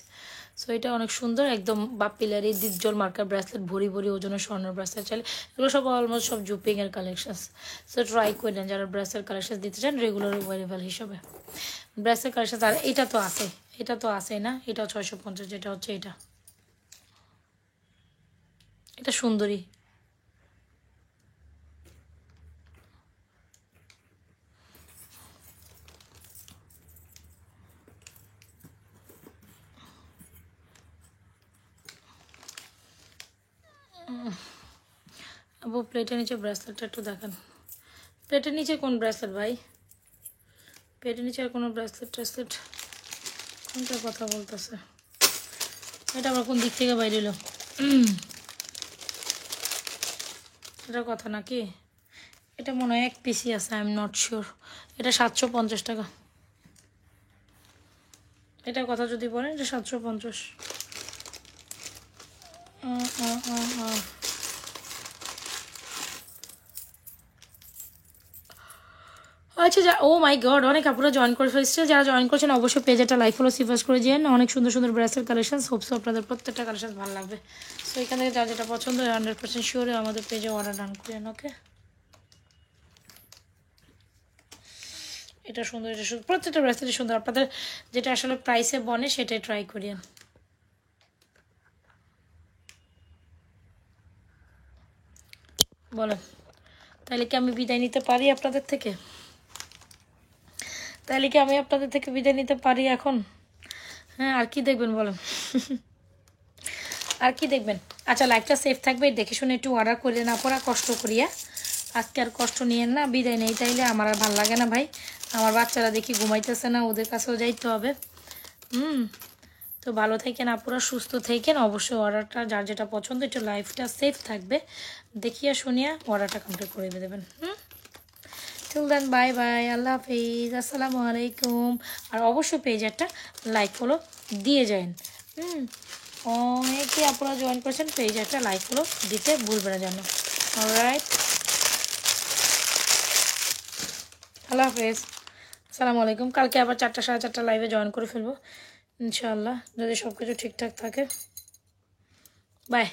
Speaker 1: সো এটা অনেক সুন্দর, একদম বাপ্পিলারি ডিপজল মার্কার ব্রেসলেট, ভরি ভরি ওজনের স্বর্ণের ব্রেসলেট চাইলে এগুলো সব অলমোস্ট সব জুপিংয়ের কালেকশন। সো ট্রাই করে নেন যারা ব্রেসলেট কালেকশন দিতে চান রেগুলার ওয়ারেবল হিসাবে। ব্রেসলেট কালেকশন আর এটা তো আছে না, এটাও 650, যেটা হচ্ছে এটা সুন্দরী। আপু প্লেটের নিচে ব্রেসলেটটা একটু দেখান। প্লেটের নিচে কোন ব্রেসলেট ভাই? প্লেটের নিচে আর কোনো ব্রেসলেট কোনটা কথা বলতেছে? এটা আবার কোন দিক থেকে বাইরে এলো? এটার কথা নাকি? এটা মনে হয় 1 পিসই আছে, আই এম নট শিওর। এটা 750 টাকা। এটা কথা যদি বলেন, এটা 750। আচ্ছা যা, ও মাই গড, অনেক আপুরা জয়েন করে ফেলছে। যারা জয়েন করছেন অবশ্যই পেজে একটা লাইক ফলো সিফাস করে দিন। অনেক সুন্দর সুন্দর ব্রেসের কালেকশন, হোপসো আপনাদের প্রত্যেকটা কালেকশন ভালো লাগবে। সো এখান থেকে যার যেটা পছন্দ হয় 100% শিওরে আমাদের পেজে অর্ডার ডান করেন। ওকে, এটা সুন্দর, এটা সুন্দর, প্রত্যেকটা ব্রেসলেটই সুন্দর। আপনাদের যেটা আসলে প্রাইসে বনে সেটাই ট্রাই করিয়েন। বলেন, তাহলে কি আমি বিদায় নিতে পারি আপনাদের থেকে? তাহলে কি আমি আপনাদের থেকে বিদায় নিতে পারি এখন? হ্যাঁ, আর কি দেখবেন বলেন? আর কি দেখবেন? আচ্ছা, লাইফটা সেফ থাকবে, দেখে শুনে একটু অর্ডার করে না পড়া কষ্ট করিয়া। আজকে আর কষ্ট নিয়েন না, বিদায় নেই তাইলে আমার আর ভালো লাগে না ভাই। আমার বাচ্চারা দেখি ঘুমাইতেছে না, ওদের কাছেও যাইতে হবে। তো ভালো থাকেন আপুরা, সুস্থ থাকেন। অবশ্যই অর্ডারটা যার যেটা পছন্দ, একটু লাইফটা সেফ থাকবে, দেখিয়া শুনিয়া অর্ডারটা কমপ্লিট করে দেবেন। টিল দেন বাই বাই, আল্লাহ হাফিজ, আসসালামু আলাইকুম। আর অবশ্যই পেজে একটা লাইক ফলো দিয়ে যান। অনেকে আপনারা জয়েন করছেন, পেজে একটা লাইক ফলো দিতে ভুলবেন না যেন। অলরাইট, আল্লাহ হাফেজ, আসসালামু আলাইকুম। কালকে আবার 4টা 4:30 লাইভে জয়েন করে ফেলবো ইনশাআল্লাহ, যদি সব কিছু ঠিকঠাক থাকে। বাই।